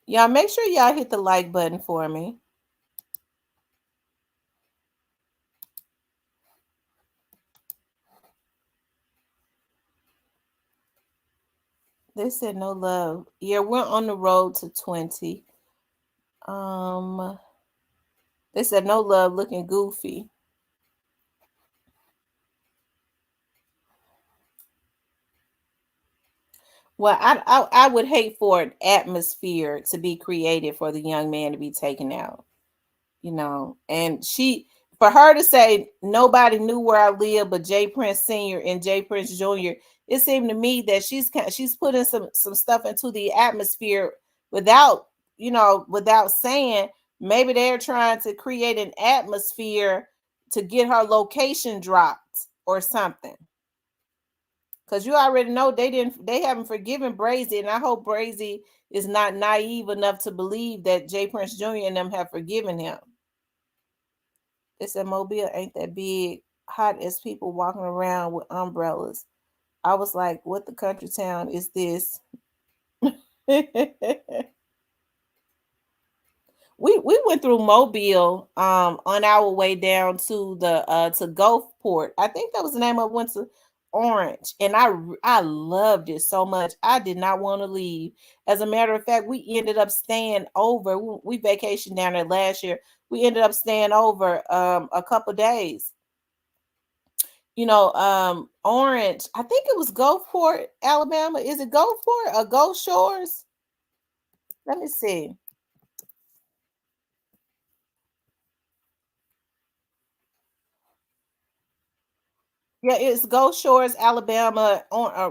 Y'all make sure y'all hit the like button for me. They said no love. Yeah, we're on the road to 20. Um, they said no love looking goofy. Well, I would hate for an atmosphere to be created for the young man to be taken out, And for her to say nobody knew where I live but Jay Prince Senior and Jay Prince Junior, it seemed to me that she's putting some stuff into the atmosphere without without saying. Maybe they're trying to create an atmosphere to get her location dropped or something. Because you already know they haven't forgiven Brazy, and I hope Brazy is not naive enough to believe that Jay Prince Jr. and them have forgiven him. They said Mobile ain't that big, hot as people walking around with umbrellas. I was like, what the country town is this? we went through Mobile on our way down to the to Gulfport. I think that was the name of it. Went to Orange, and I loved it so much. I did not want to leave. As a matter of fact, we ended up staying over. We vacationed down there last year. We ended up staying over a couple days. Orange. I think it was Gulfport, Alabama. Is it Gulfport or Gulf Shores? Let me see. Yeah, it's Gulf Shores, Alabama,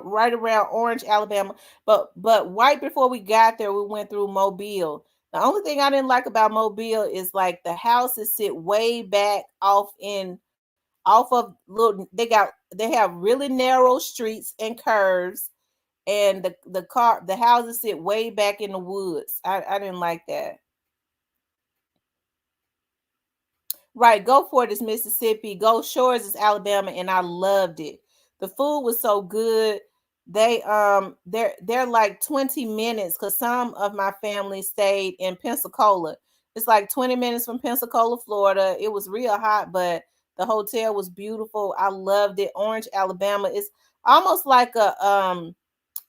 right around Orange, Alabama. But right before we got there, we went through Mobile. The only thing I didn't like about Mobile is like the houses sit way back off of little. They have really narrow streets and curves, and the houses sit way back in the woods. I didn't like that. Right, Go For It is Mississippi, Go Shores is Alabama, and I loved it. The food was so good. They're like 20 minutes because some of my family stayed in Pensacola. It's like 20 minutes from Pensacola, Florida. It was real hot, but the hotel was beautiful. I loved it. Orange, Alabama is almost like a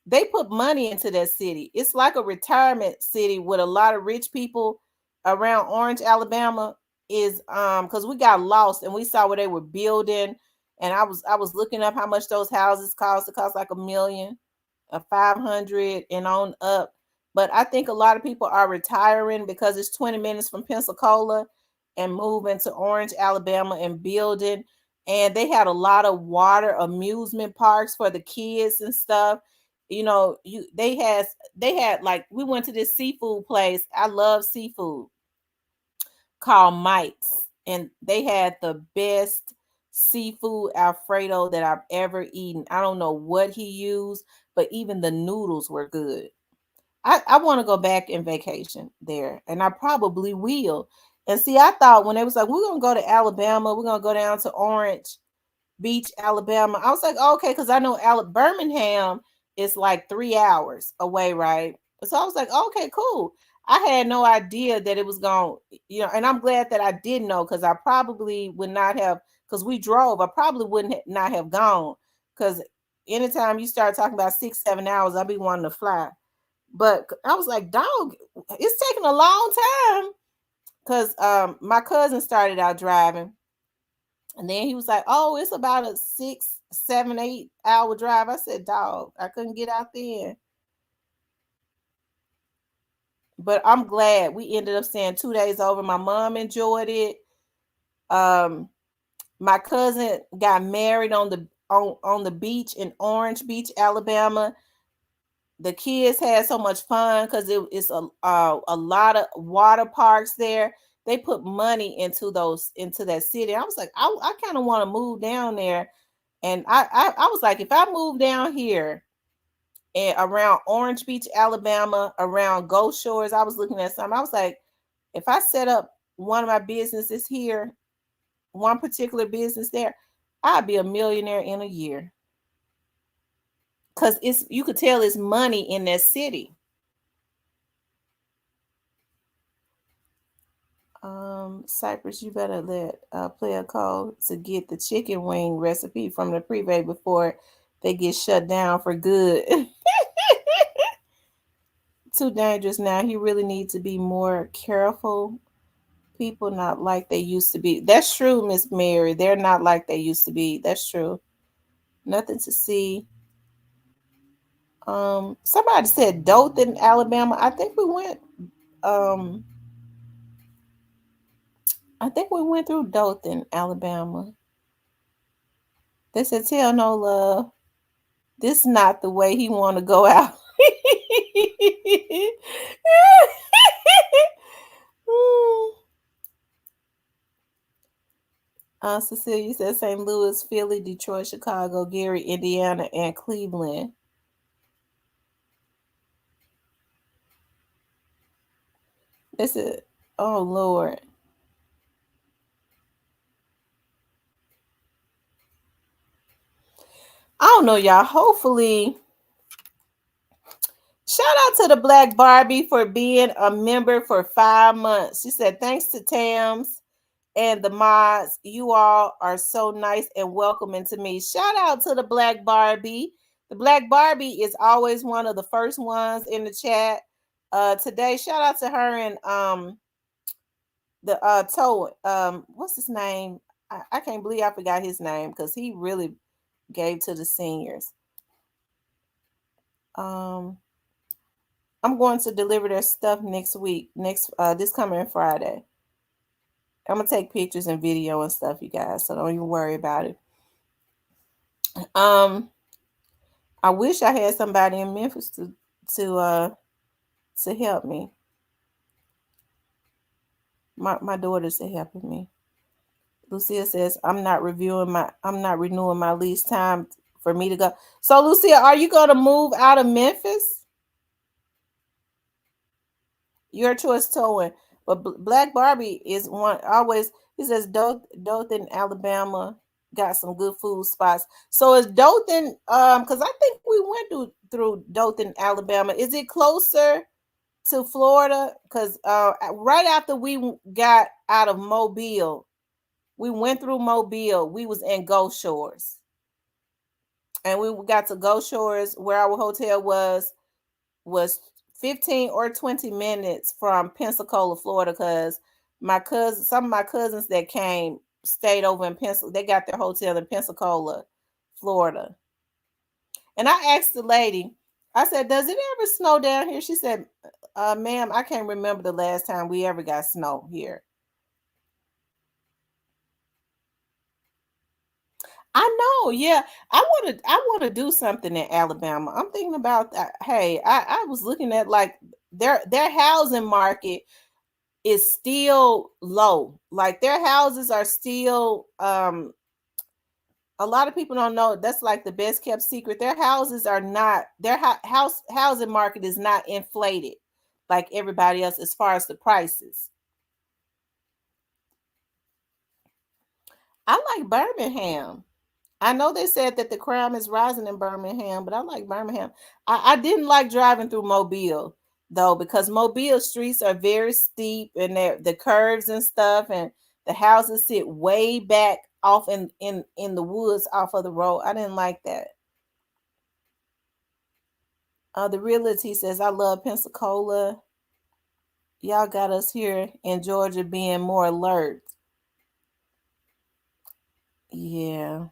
they put money into that city. It's like a retirement city with a lot of rich people around Orange, Alabama. Is because we got lost and we saw where they were building, and I was looking up how much those houses cost. It cost like 1 million, a 500 and on up. But I think a lot of people are retiring because it's 20 minutes from Pensacola and moving to Orange, Alabama and building. And they had a lot of water amusement parks for the kids and stuff. They had like we went to this seafood place. I love seafood called Mike's, and they had the best seafood Alfredo that I've ever eaten. I don't know what he used, but even the noodles were good. I want to go back and vacation there, and I probably will. And see, I thought when they was like, we're gonna go to Alabama, we're gonna go down to Orange Beach, Alabama. I was like, oh, okay, because I know Birmingham is like 3 hours away, right? So I was like, okay, cool. I had no idea that it was going, and I'm glad that I did know because I probably would not have, because we drove, I probably wouldn't not have gone. Because anytime you start talking about 6, 7 hours, I'd be wanting to fly. But I was like, dog, it's taking a long time because my cousin started out driving, and then he was like, "Oh, it's about a 6, 7, 8 hour drive." I said, "Dog, I couldn't get out there." But I'm glad we ended up staying 2 days over. My mom enjoyed it. Um, my cousin got married on the beach in Orange Beach, Alabama. The kids had so much fun because it's a lot of water parks there. They put money into that city. I was like, I kind of want to move down there. And I was like, if I move down here and around Orange Beach, Alabama, around Gulf Shores, I was looking at something. I was like, if I set up one of my businesses here, one particular business there, I'd be a millionaire in a year. Cause you could tell it's money in that city. Cypress, you better let player call to get the chicken wing recipe from the preview before they get shut down for good. Too dangerous now. He really needs to be more careful. People not like they used to be. That's true, Miss Mary. They're not like they used to be. That's true. Nothing to see. Somebody said Dothan, Alabama. Um I think we went through Dothan, Alabama. They said tell no love. This not the way he want to go out. Cecilia said St. Louis, Philly, Detroit, Chicago, Gary, Indiana, and Cleveland. This is, oh Lord. I don't know, y'all. Hopefully, shout out to the Black Barbie for being a member for 5 months. She said, thanks to Tams and the mods. You all are so nice and welcoming to me. Shout out to the Black Barbie. The Black Barbie is always one of the first ones in the chat. Today, shout out to her and the Toe. What's his name? I can't believe I forgot his name because he really gave to the seniors. I'm going to deliver their stuff next week, this coming Friday. I'm gonna take pictures and video and stuff, you guys, so don't even worry about it. I wish I had somebody in Memphis to help me. My daughters are helping me. Lucia says I'm not renewing my lease time for me to go. So Lucia, are you gonna move out of Memphis? Your choice, Towing. But Black Barbie is one always. He says Dothan, Alabama got some good food spots. So is Dothan? Because I think we went through Dothan, Alabama. Is it closer to Florida? Because right after we got out of Mobile, we went through Mobile. We was in Gulf Shores, and we got to Gulf Shores where our hotel was 15 or 20 minutes from Pensacola, Florida, because some of my cousins that came stayed over in Pensacola. They got their hotel in Pensacola, Florida. And I asked the lady, I said, does it ever snow down here? She said, ma'am, I can't remember the last time we ever got snow here. I know, yeah. I want to do something in Alabama. I'm thinking about that. Hey, I was looking at like their housing market is still low. Like their houses are still a lot of people don't know that's like the best kept secret. Their houses are not their housing market is not inflated like everybody else as far as the prices. I like Birmingham. I know they said that the crime is rising in Birmingham, but I like Birmingham. I didn't like driving through Mobile though, because Mobile streets are very steep and the curves and stuff, and the houses sit way back off in the woods off of the road. I didn't like that. The realty says I love Pensacola. Y'all got us here in Georgia being more alert. Yeah.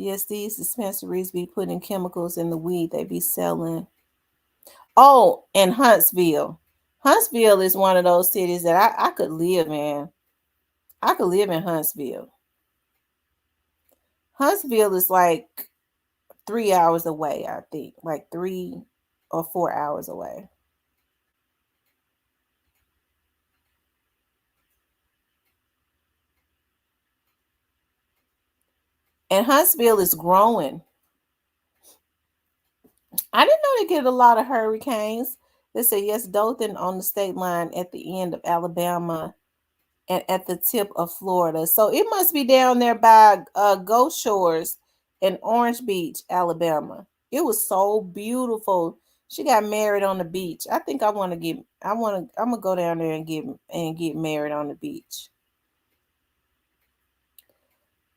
Yes, these dispensaries be putting chemicals in the weed they be selling. Oh, and Huntsville. Huntsville is one of those cities that I could live in. I could live in Huntsville. Huntsville is like 3 hours away, I think. Like 3 or 4 hours away. And Huntsville is growing. I didn't know they get a lot of hurricanes. They say yes, Dothan on the state line at the end of Alabama and at the tip of Florida. So it must be down there by Gulf Shores in Orange Beach, Alabama. It was so beautiful She got married on the beach. I think I want to get. I'm gonna go down there and get married on the beach.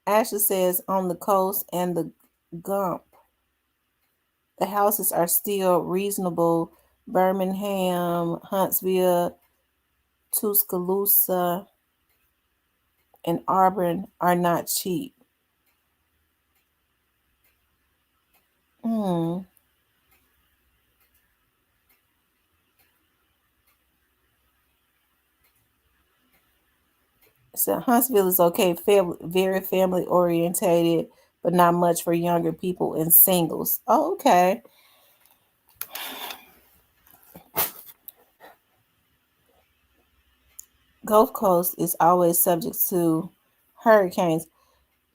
Ashley says on the coast and the Gump, the houses are still reasonable. Birmingham, Huntsville, Tuscaloosa, and Auburn are not cheap. Hmm. So Huntsville is okay, very family orientated, but not much for younger people and singles. Oh, okay. Gulf Coast is always subject to hurricanes.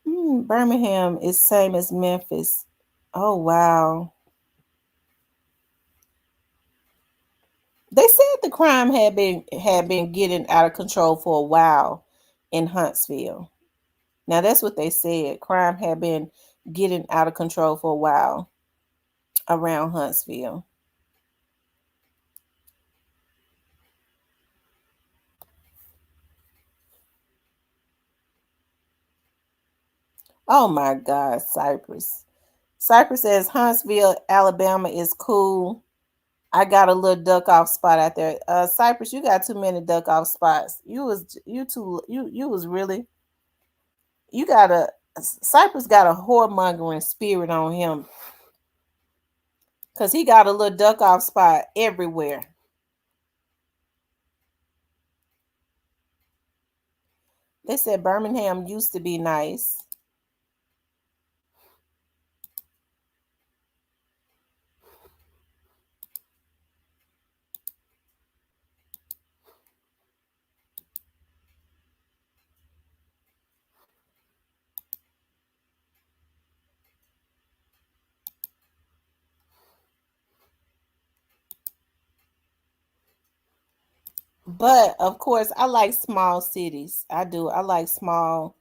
Birmingham is same as Memphis. Oh wow. They said the crime had been getting out of control for a while in Huntsville. Now that's what they said. Crime had been getting out of control for a while around Huntsville. Oh my God, Cypress. Cypress says Huntsville, Alabama is cool. I got a little duck off spot out there. Cypress, you got too many duck off spots. You was really you got a Cypress got a whoremongering spirit on him because he got a little duck off spot everywhere. They said Birmingham used to be nice. But of course, I like small cities. I do. I like small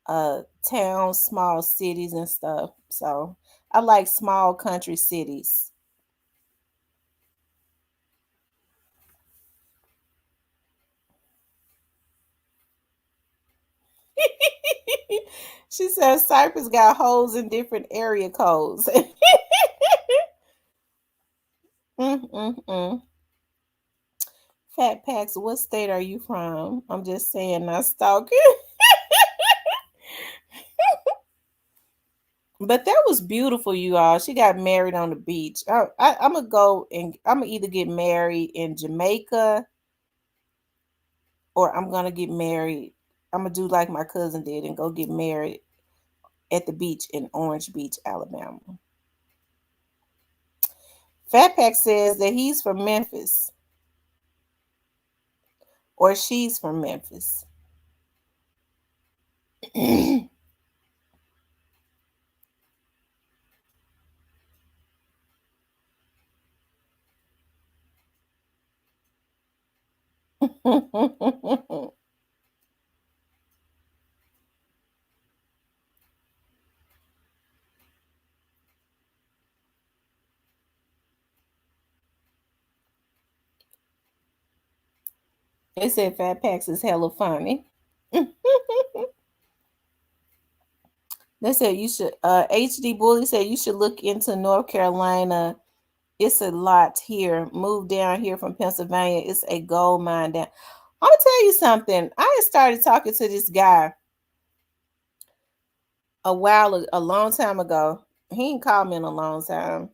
towns, small cities and stuff. So I like small country cities. She says Cypress got holes in different area codes. Mm-mm-mm. Fat Packs, what state are you from? I'm just saying, not stalking. But that was beautiful, you all. She got married on the beach. I'm gonna go and I'm gonna either get married in Jamaica or I'm gonna get married. I'm gonna do like my cousin did and go get married at the beach in Orange Beach, Alabama. Fat Pack says that he's from Memphis or she's from Memphis. They said Fat Packs is hella funny. They said you should. HD Bully said you should look into North Carolina. It's a lot here. Move down here from Pennsylvania. It's a gold mine down. I'm gonna tell you something. I had started talking to this guy a long time ago. He ain't called me in a long time.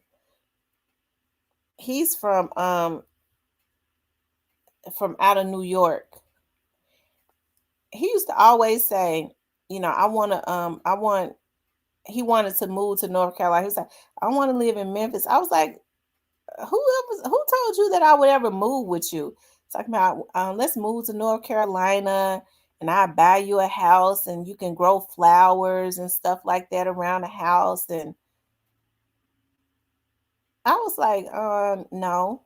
He's from out of New York. He used to always say, I want he wanted to move to North Carolina. He was like, I want to live in Memphis. I was like, who told you that I would ever move with you? Talking about let's move to North Carolina and I buy you a house and you can grow flowers and stuff like that around the house. And I was like, no.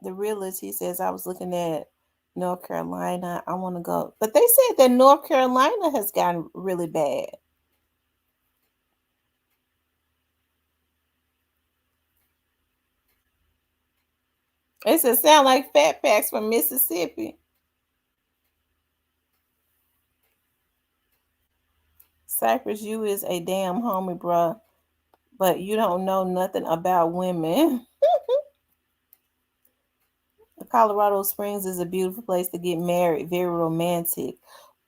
The realist, he says, I was looking at North Carolina. I want to go. But they said that North Carolina has gotten really bad. It said sound like fat packs from Mississippi. Cypress, you is a damn homie, bruh. But you don't know nothing about women. Colorado Springs is a beautiful place to get married. Very romantic.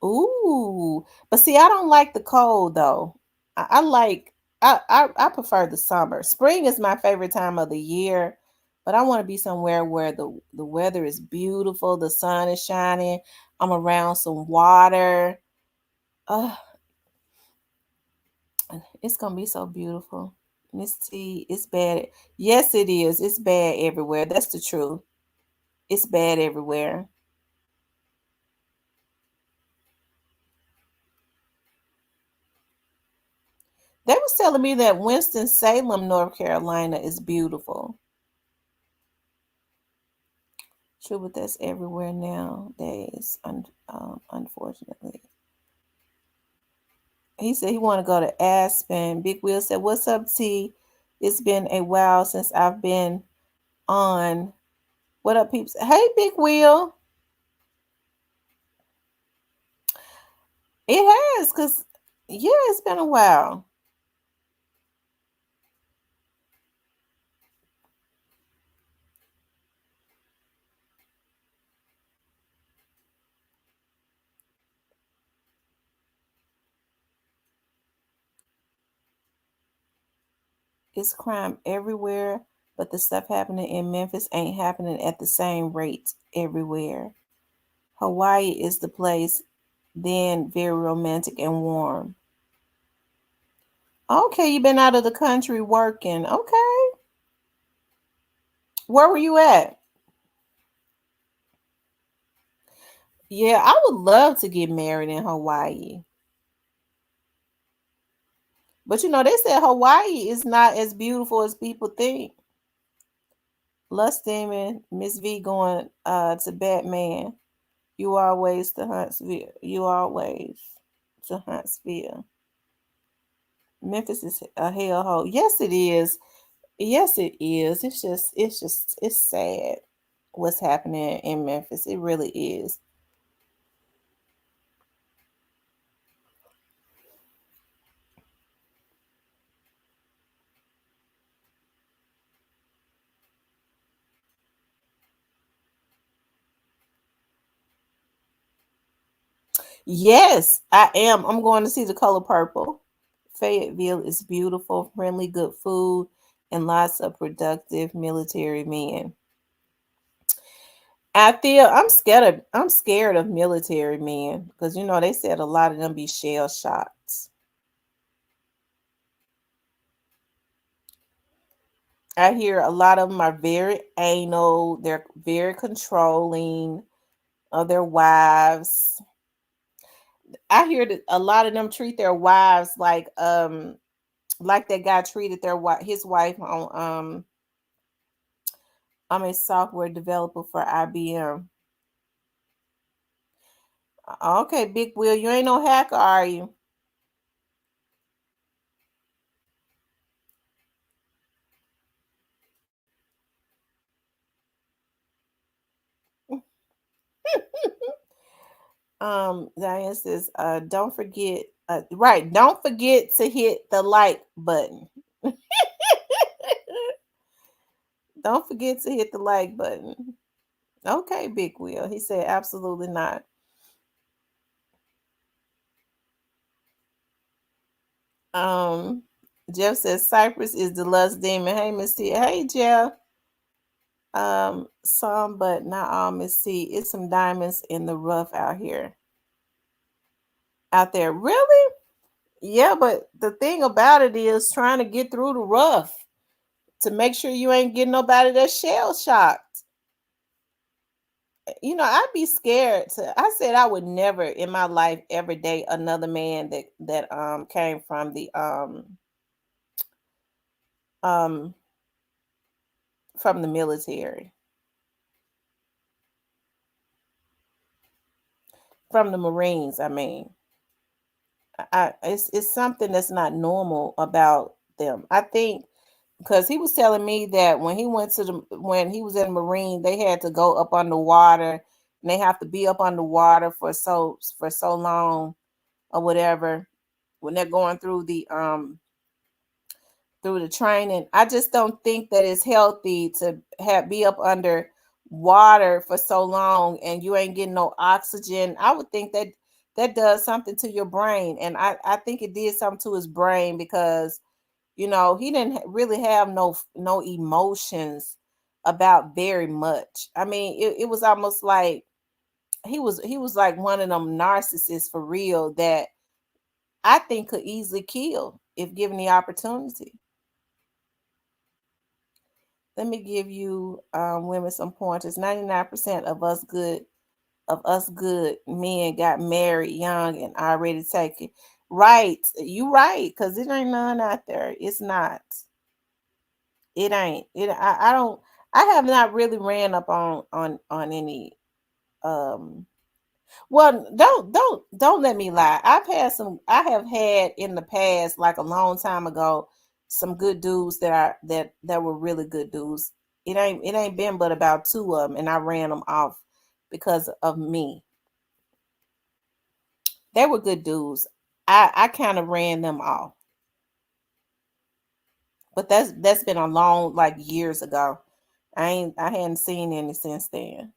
Ooh. But see, I don't like the cold though. I like I prefer the summer. Spring is my favorite time of the year, but I want to be somewhere where the weather is beautiful, the sun is shining, I'm around some water. Uh, it's gonna be so beautiful. Miss T, it's bad. Yes, it is. It's bad everywhere. That's the truth. It's bad everywhere. They was telling me that Winston-Salem, North Carolina is beautiful. True, but that's everywhere nowadays, unfortunately. He said he want to go to Aspen. Big Will said, "What's up, T? It's been a while since I've been on. What up, peeps? Hey, Big Will. It has, cause yeah, it's been a while. It's crime everywhere, but the stuff happening in Memphis ain't happening at the same rate everywhere. Hawaii is the place, then very romantic and warm. Okay, you've been out of the country working. Okay. Where were you at? Yeah, I would love to get married in Hawaii. But they said Hawaii is not as beautiful as people think. Lust Demon, Miss V going to Batman. You always to Huntsville. You always to Huntsville. Memphis is a hellhole. Yes, it is. Yes, it is. It's sad what's happening in Memphis. It really is. Yes, I am. I'm going to see The Color Purple. Fayetteville is beautiful, friendly, good food, and lots of productive military men. I'm scared of military men because they said a lot of them be shell shots. I hear a lot of them are very anal, they're very controlling of their wives. I hear that a lot of them treat their wives like that guy treated his wife I'm a software developer for IBM. Okay, Big Will, you ain't no hacker, are you? Diane says, don't forget, right, don't forget to hit the like button. Don't forget to hit the like button. Okay, Big Will. He said, absolutely not. Um, Jeff says Cypress is the lust demon. Hey, Miss T. Hey, Jeff. Some, but not all, Miss T. It's some diamonds in the rough out here. Out there. Really? Yeah, but the thing about it is trying to get through the rough to make sure you ain't getting nobody that's shell shocked. I'd be scared to I said I would never in my life ever date another man that came um from the military. from the Marines. I mean, it's something that's not normal about them. I think because he was telling me that when he was in the Marine, they had to go up underwater and they have to be up underwater for so long or whatever when they're going through the training. I just don't think that it's healthy to be up under water for so long and you ain't getting no oxygen. I would think that that does something to your brain. And I think it did something to his brain because, he didn't really have no emotions about very much. I mean, it was almost like he was like one of them narcissists for real that I think could easily kill if given the opportunity. Let me give you women some pointers. 99% of us good men got married young and already taken. Right. You right, because it ain't none out there. It's not. It ain't. I don't I have not really ran up on any um well, don't let me lie. I have had in the past, like a long time ago, some good dudes that were really good dudes. It ain't been but about two of them, and I ran them off because of me. They were good dudes. I kind of ran them off, but that's been a long, like, years ago. I hadn't seen any since then.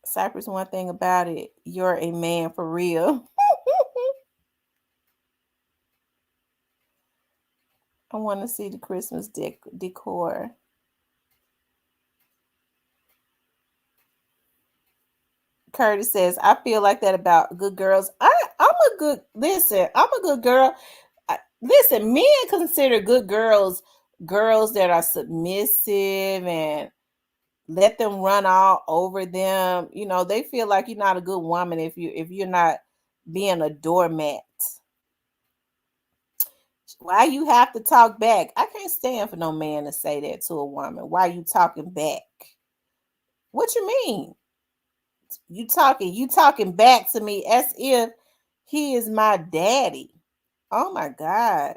Cypress, one thing about it, you're a man for real. I want to see the Christmas decor. Curtis says, I feel like that about good girls. I'm a good girl. Listen, men consider good girls that are submissive and let them run all over them. They feel like you're not a good woman if you're not being a doormat. Why you have to talk back? I can't stand for no man to say that to a woman. Why you talking back? What you mean? You talking back to me as if he is my daddy. Oh my God.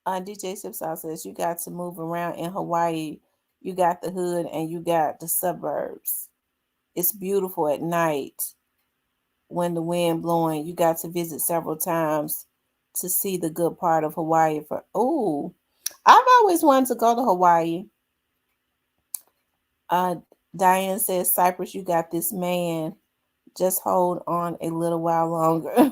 DJ Sipsal says you got to move around in Hawaii. You got the hood and you got the suburbs. It's beautiful at night when the wind blowing. You got to visit several times to see the good part of Hawaii. I've always wanted to go to Hawaii. Uh, Diane says, Cypress, you got this man. Just hold on a little while longer.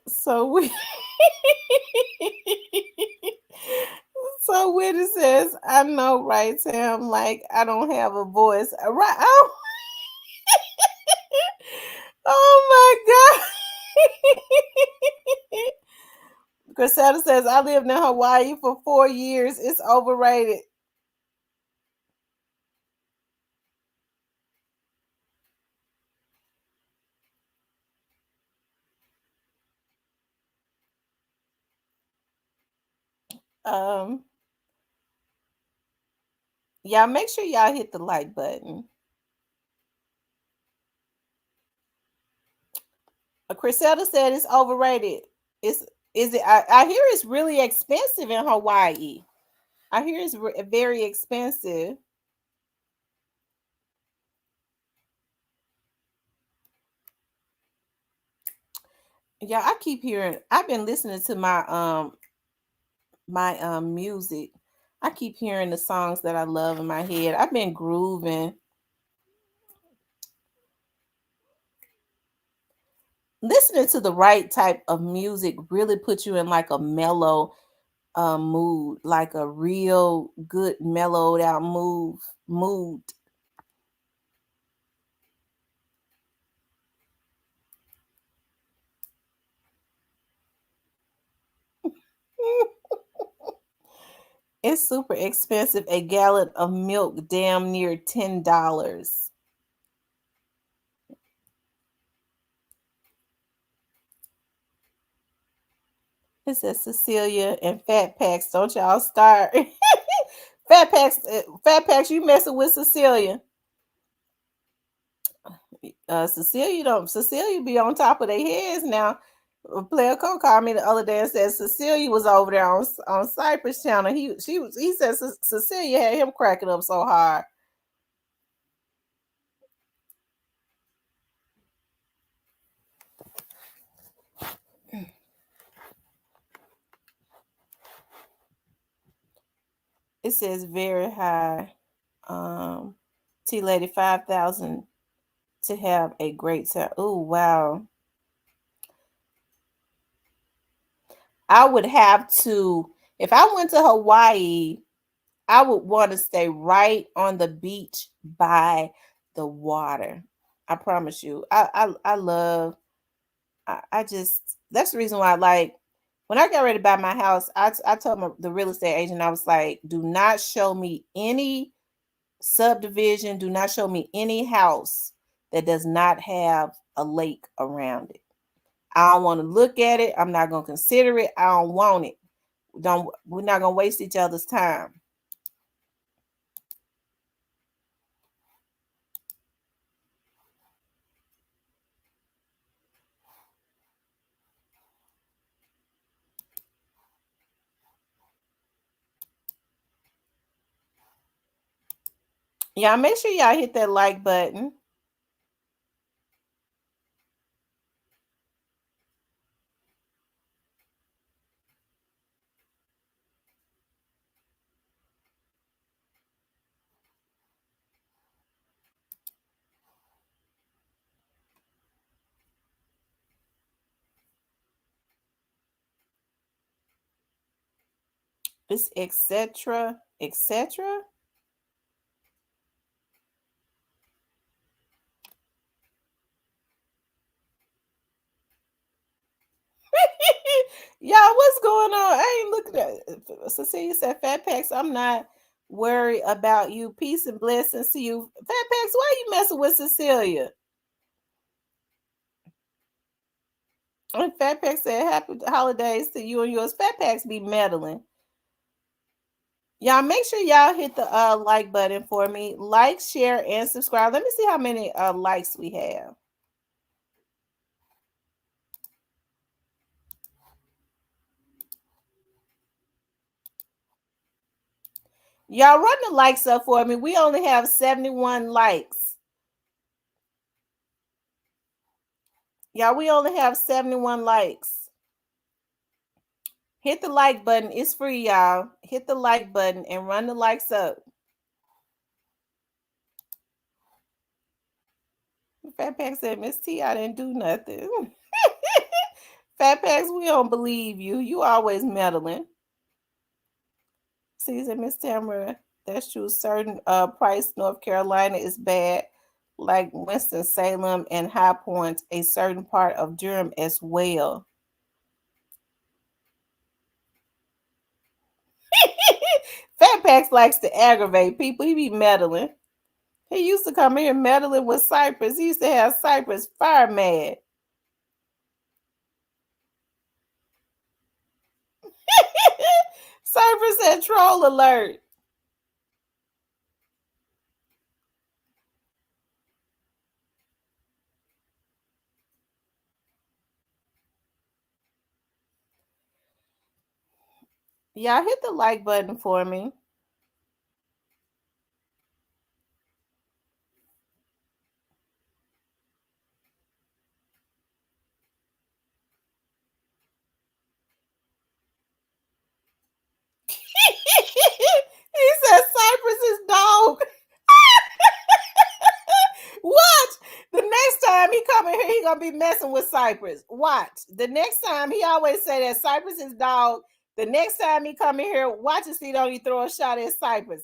So we so when it says, I know, right, Sam, like I don't have a voice. Right. Oh, oh my God. Grisetta says, I lived in Hawaii for 4 years. It's overrated. Um, y'all make sure y'all hit the like button. Crisetta said it's overrated. It's is it? I hear it's really expensive in Hawaii. I hear it's very expensive. Yeah, I keep hearing. I've been listening to my music. I keep hearing the songs that I love in my head. I've been grooving. listening to the right type of music really puts you in like a mellow mood, like a real good mellowed out mood. It's super expensive. A gallon of milk, damn near $10. It says Cecilia and Fat Packs. Don't y'all start. Fat Packs. You messing with Cecilia? Cecilia don't. Cecilia be on top of their heads now. Player Co called me the other day and said Cecilia was over there on Cypress Channel. He said Cecilia had him cracking up so hard. It says very high. T Lady 5,000 to have a great time. Oh wow. I would have to, if I went to Hawaii, I would want to stay right on the beach by the water. I promise you. I love I just that's the reason why I like when I got ready to buy my house, I told the real estate agent, I was like, do not show me any subdivision, do not show me any house that does not have a lake around it. I don't want to look at it. I'm not gonna consider it. I don't want it. Don't We're not gonna waste each other's time. Yeah, make sure y'all hit that like button. It's etc. etc. Y'all, what's going on? I ain't looking at Cecilia said Fat Packs. I'm not worried about you. Peace and blessings to you. Fat Packs, why you messing with Cecilia? And Fat Packs said happy holidays to you and yours. Fat Packs be meddling. Y'all make sure y'all hit the like button for me. Like, share, and subscribe. Let me see how many likes we have. Y'all run the likes up for me. We only have 71 likes. Y'all, we only have 71 likes. Hit the like button. It's free, y'all. Hit the like button and run the likes up. Fat Pack said, Miss T, I didn't do nothing. Fat Packs, we don't believe you. You always meddling. See, said Miss Tamara, that's true. Certain Price, North Carolina is bad, like Winston-Salem and High Point, a certain part of Durham as well. Fat Packs likes to aggravate people. He be meddling. He used to come here meddling with Cypress. He used to have Cypress fire mad. Cypress said troll alert. Y'all hit the like button for me. He said Cypress is dog. What? The next time he come in here, he gonna be messing with Cypress. Watch. The next time, he always say that Cypress is dog. The next time he come in here, watch and see don't you throw a shot at Cypress.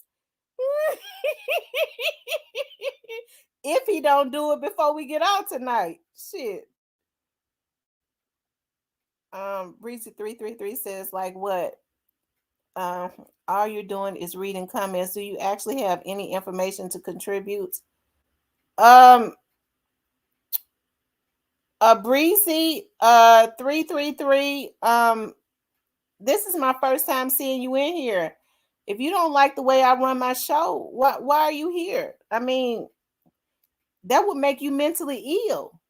If he don't do it before we get out tonight. Shit. Breezy 333 says, like what? All you're doing is reading comments. Do you actually have any information to contribute? Breezy 333. This is my first time seeing you in here. If you don't like the way I run my show, why are you here? I mean, that would make you mentally ill.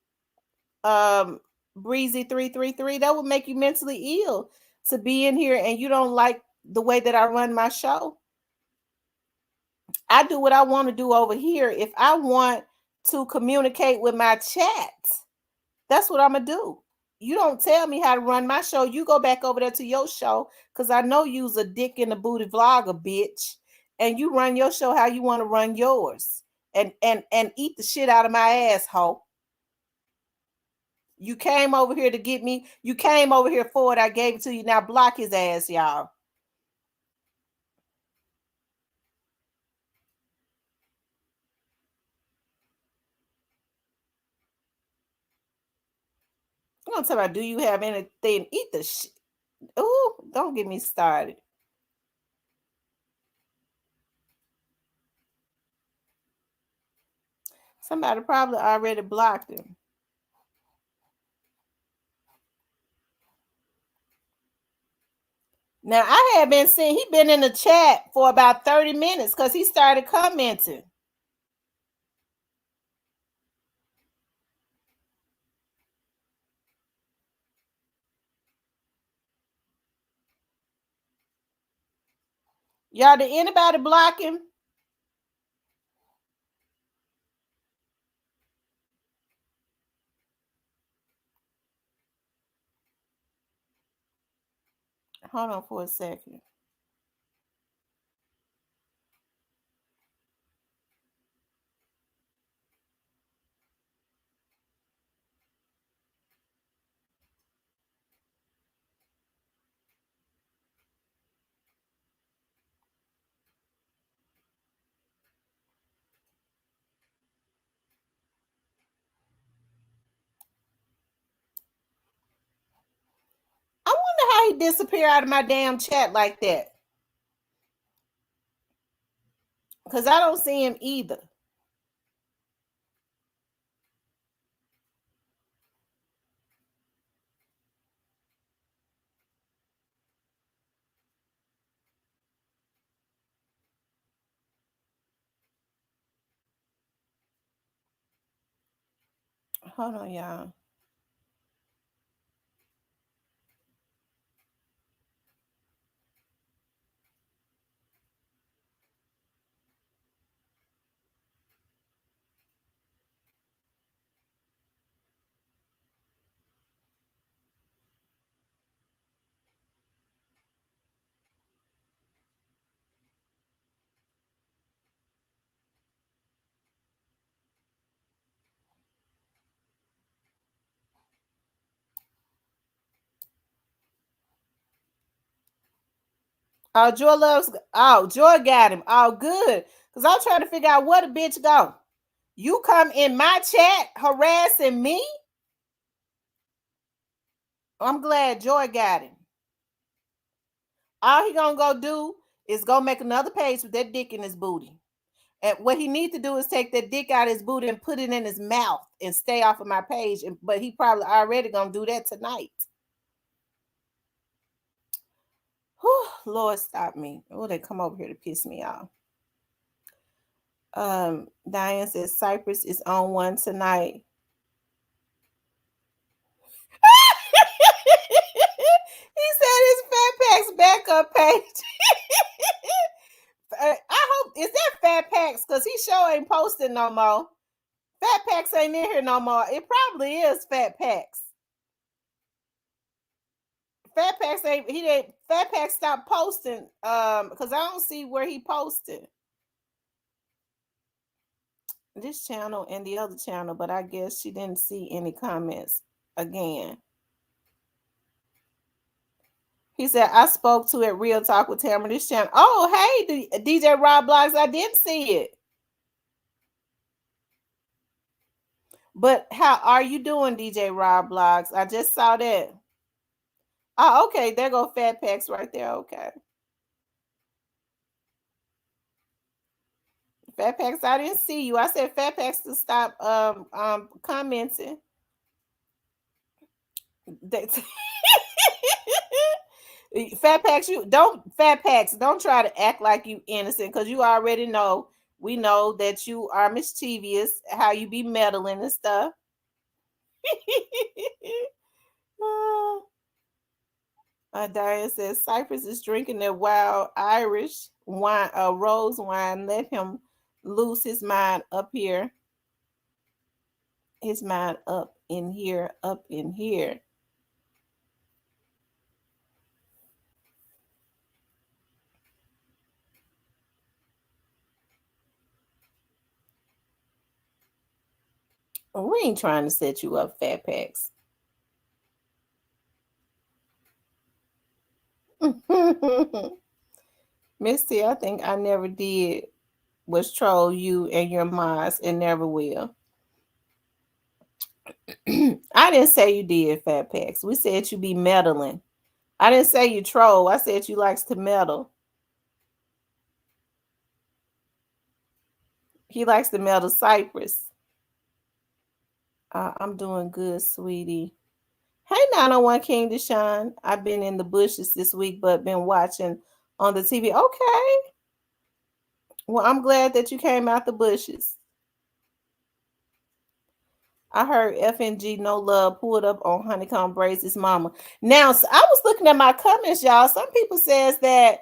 Breezy 333, that would make you mentally ill to be in here and you don't like the way that I run my show. I do what I want to do over here. If I want to communicate with my chat, that's what I'm gonna do. You don't tell me how to run my show. You go back over there to your show because I know you's a dick in the booty vlogger, bitch, and you run your show how you want to run yours, and eat the shit out of my asshole. You came over here to get me. You came over here for it. I gave it to you. Now block his ass, y'all. I'm gonna tell about, do you have anything? Eat the shit. Oh, don't get me started. Somebody probably already blocked him. Now I have been seeing he been in the chat for about 30 minutes because he started commenting. Y'all, did anybody block him? Hold on for a second. I wonder how he disappeared out of my damn chat like that. Because I don't see him either. Hold on, y'all. Oh, Joy loves. Oh, Joy got him. Oh, good. Because I'm trying to figure out where the bitch go. You come in my chat harassing me? I'm glad Joy got him. All he gonna go do is go make another page with that dick in his booty. And what he needs to do is take that dick out of his booty and put it in his mouth and stay off of my page. But he probably already gonna do that tonight. Whew, Lord, stop me. Oh, they come over here to piss me off. Diane says Cypress is on one tonight. He said his Fat Packs backup page. I hope, is that Fat Packs? Because he sure ain't posting no more. Fat Packs ain't in here no more. It probably is Fat Packs. Fat Packs ain't, he didn't, Fat Packs stopped posting because I don't see where he posted. this channel and the other channel, but I guess she didn't see any comments again. He said, I spoke to it Real Talk with Tamara, this channel. Oh, hey, DJ Rob Blogs, I didn't see it. But how are you doing, DJ Rob Blogs? I just saw that. Oh, okay. There go Fat Packs right there. Okay. Fat Packs, I didn't see you. I said Fat Packs to stop commenting. Fat Packs, Fat Packs, don't try to act like you innocent, because you already know, we know that you are mischievous, how you be meddling and stuff. Diane says Cypress is drinking their wild Irish wine, rose wine. Let him lose his mind up here. His mind up in here, up in here. We ain't trying to set you up, Fat Packs. Misty, I think I never did was troll you and your moms and never will. I didn't say you did, Fat Packs. We said you be meddling. I didn't say you troll. I said you likes to meddle. He likes to meddle Cypress. I'm doing good, sweetie. Hey, 901 King Deshaun. I've been in the bushes this week, but been watching on the TV. Okay. Well, I'm glad that you came out the bushes. I heard FNG No Love pulled up on Honeycomb Brazy's mama. Now, so I was looking at my comments, y'all. Some people says that,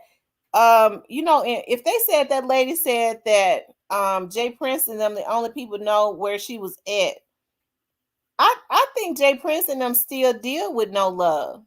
if they said that lady said that Jay Prince and them, the only people know where she was at. I think Jay Prince and them still deal with No Love.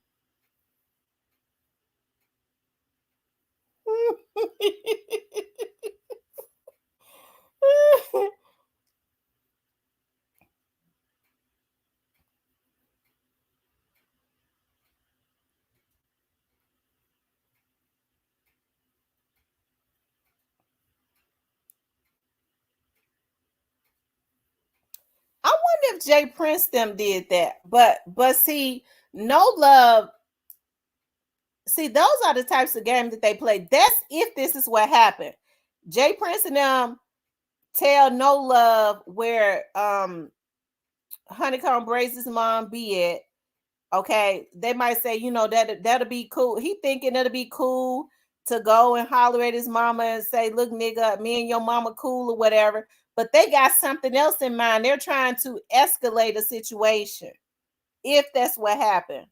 I wonder if Jay Prince them did that, but see, No Love. See, those are the types of games that they play. That's if this is what happened. Jay Prince and them tell No Love where Honeycomb Brazy's mom be at. Okay, they might say, that'll be cool. He thinking it'll be cool to go and holler at his mama and say, look, nigga, me and your mama cool or whatever. But they got something else in mind. They're trying to escalate a situation, if that's what happened.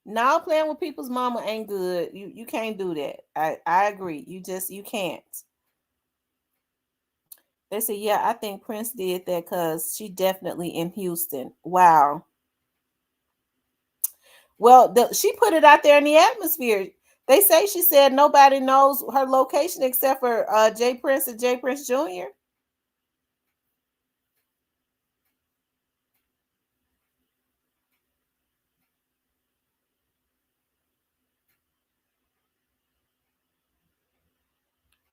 Now playing with people's mama ain't good. You can't do that. I agree. You can't. They say, yeah, I think Prince did that because she definitely in Houston. Wow. Well, she put it out there in the atmosphere. They say she said nobody knows her location except for Jay Prince and Jay Prince Jr.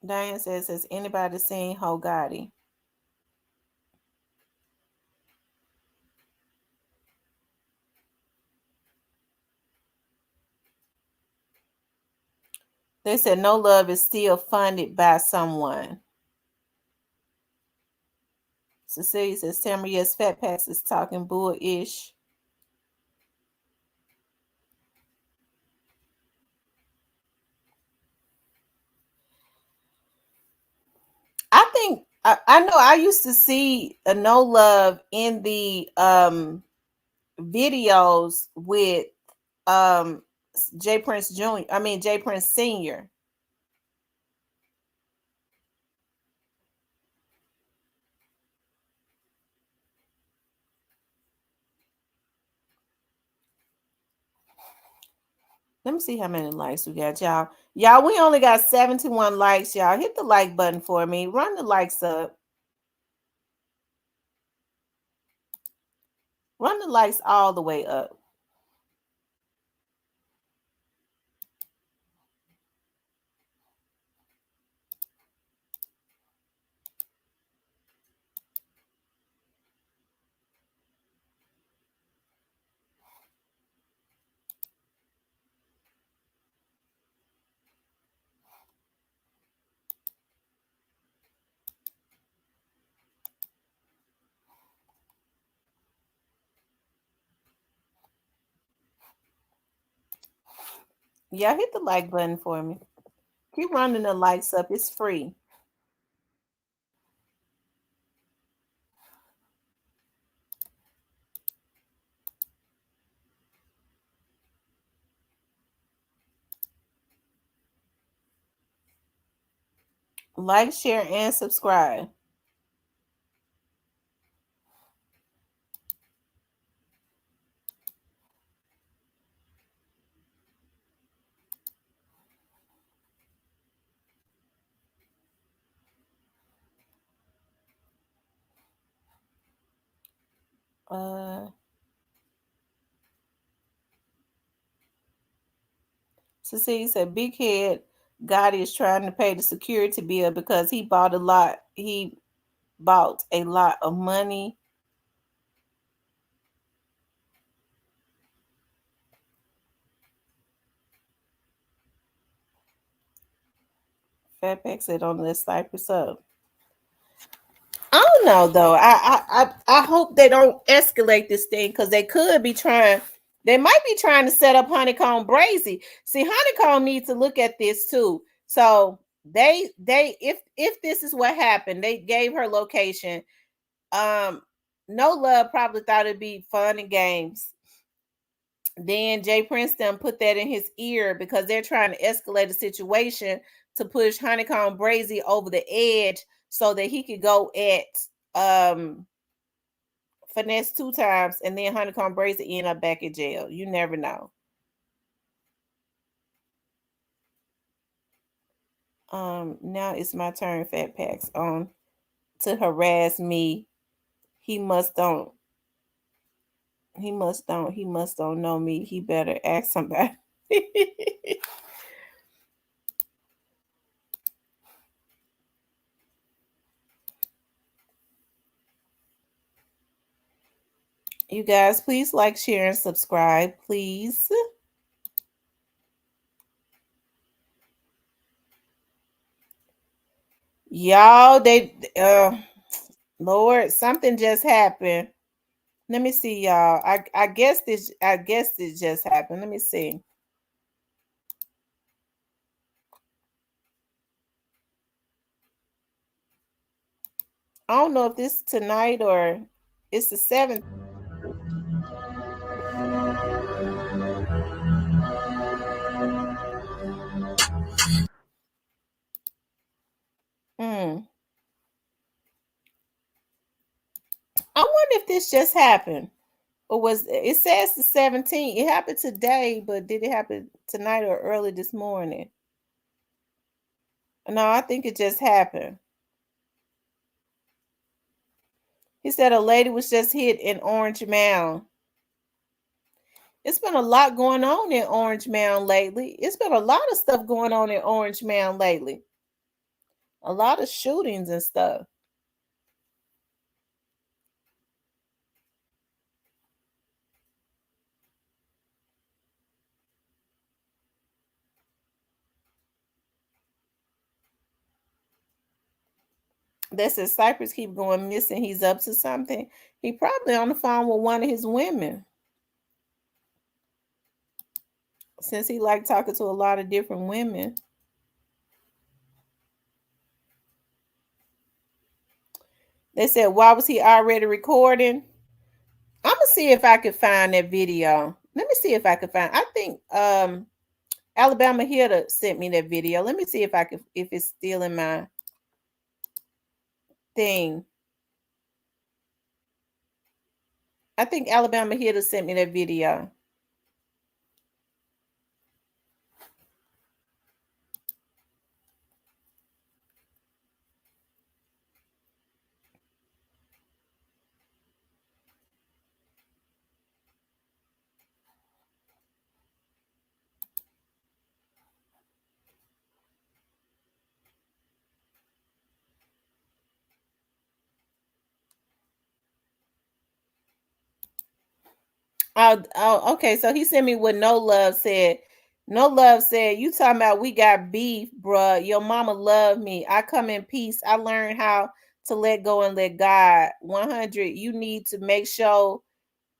Diane says, has anybody seen Ho Gotti? They said No Love is still funded by someone. Cecilia says, Tamara, yes, Fat Packs is talking bull-ish. I think I know I used to see a No Love in the videos with Jay Prince Jr. I mean Jay Prince Sr. Let me see how many likes we got, y'all. Y'all, we only got 71 likes, y'all. Hit the like button for me. Run the likes up. Run the likes all the way up. Yeah, hit the like button for me. Keep running the likes up. It's free. Like, share, and subscribe. Cecilia said, "Big head Gotti is trying to pay the security bill because he bought a lot. He bought a lot of money." Fatback said on the Cypress up. I don't know though. I hope they don't escalate this thing because they could be trying. They might be trying to set up Honeycomb Brazy. See, Honeycomb needs to look at this too. So they if this is what happened, they gave her location. No Love probably thought it'd be fun and games. Then Jay Princeton put that in his ear because they're trying to escalate the situation to push Honeycomb Brazy over the edge so that he could go at Finesse 2 times and then Honeycomb Brazy end up back in jail. You never know. Now it's my turn, Fat Packs, on to harass me. He must don't know me. He better ask somebody. You guys, please like, share, and subscribe, please. Y'all, Lord, something just happened. Let me see, y'all. I guess this just happened. Let me see. I don't know if this is tonight or it's the 7th. Hmm. I wonder if this just happened. Or was it says the 17th? It happened today, but did it happen tonight or early this morning? No, I think it just happened. He said a lady was just hit in Orange Mound. It's been a lot going on in Orange Mound lately. It's been a lot of stuff going on in Orange Mound lately. A lot of shootings and stuff. That says Cypress keep going missing. He's up to something. He probably on the phone with one of his women. Since he like talking to a lot of different women. They said, why was he already recording? I'm gonna see if I can find that video. Let me see if I can find. I think Alabama Hitter sent me that video. Let me see if it's still in my thing. I think Alabama Hitter sent me that video. Oh, okay. So he sent me what No Love said. No Love said, you talking about we got beef, bruh. Your mama love me. I come in peace. I learned how to let go and let God. 100. You need to make sure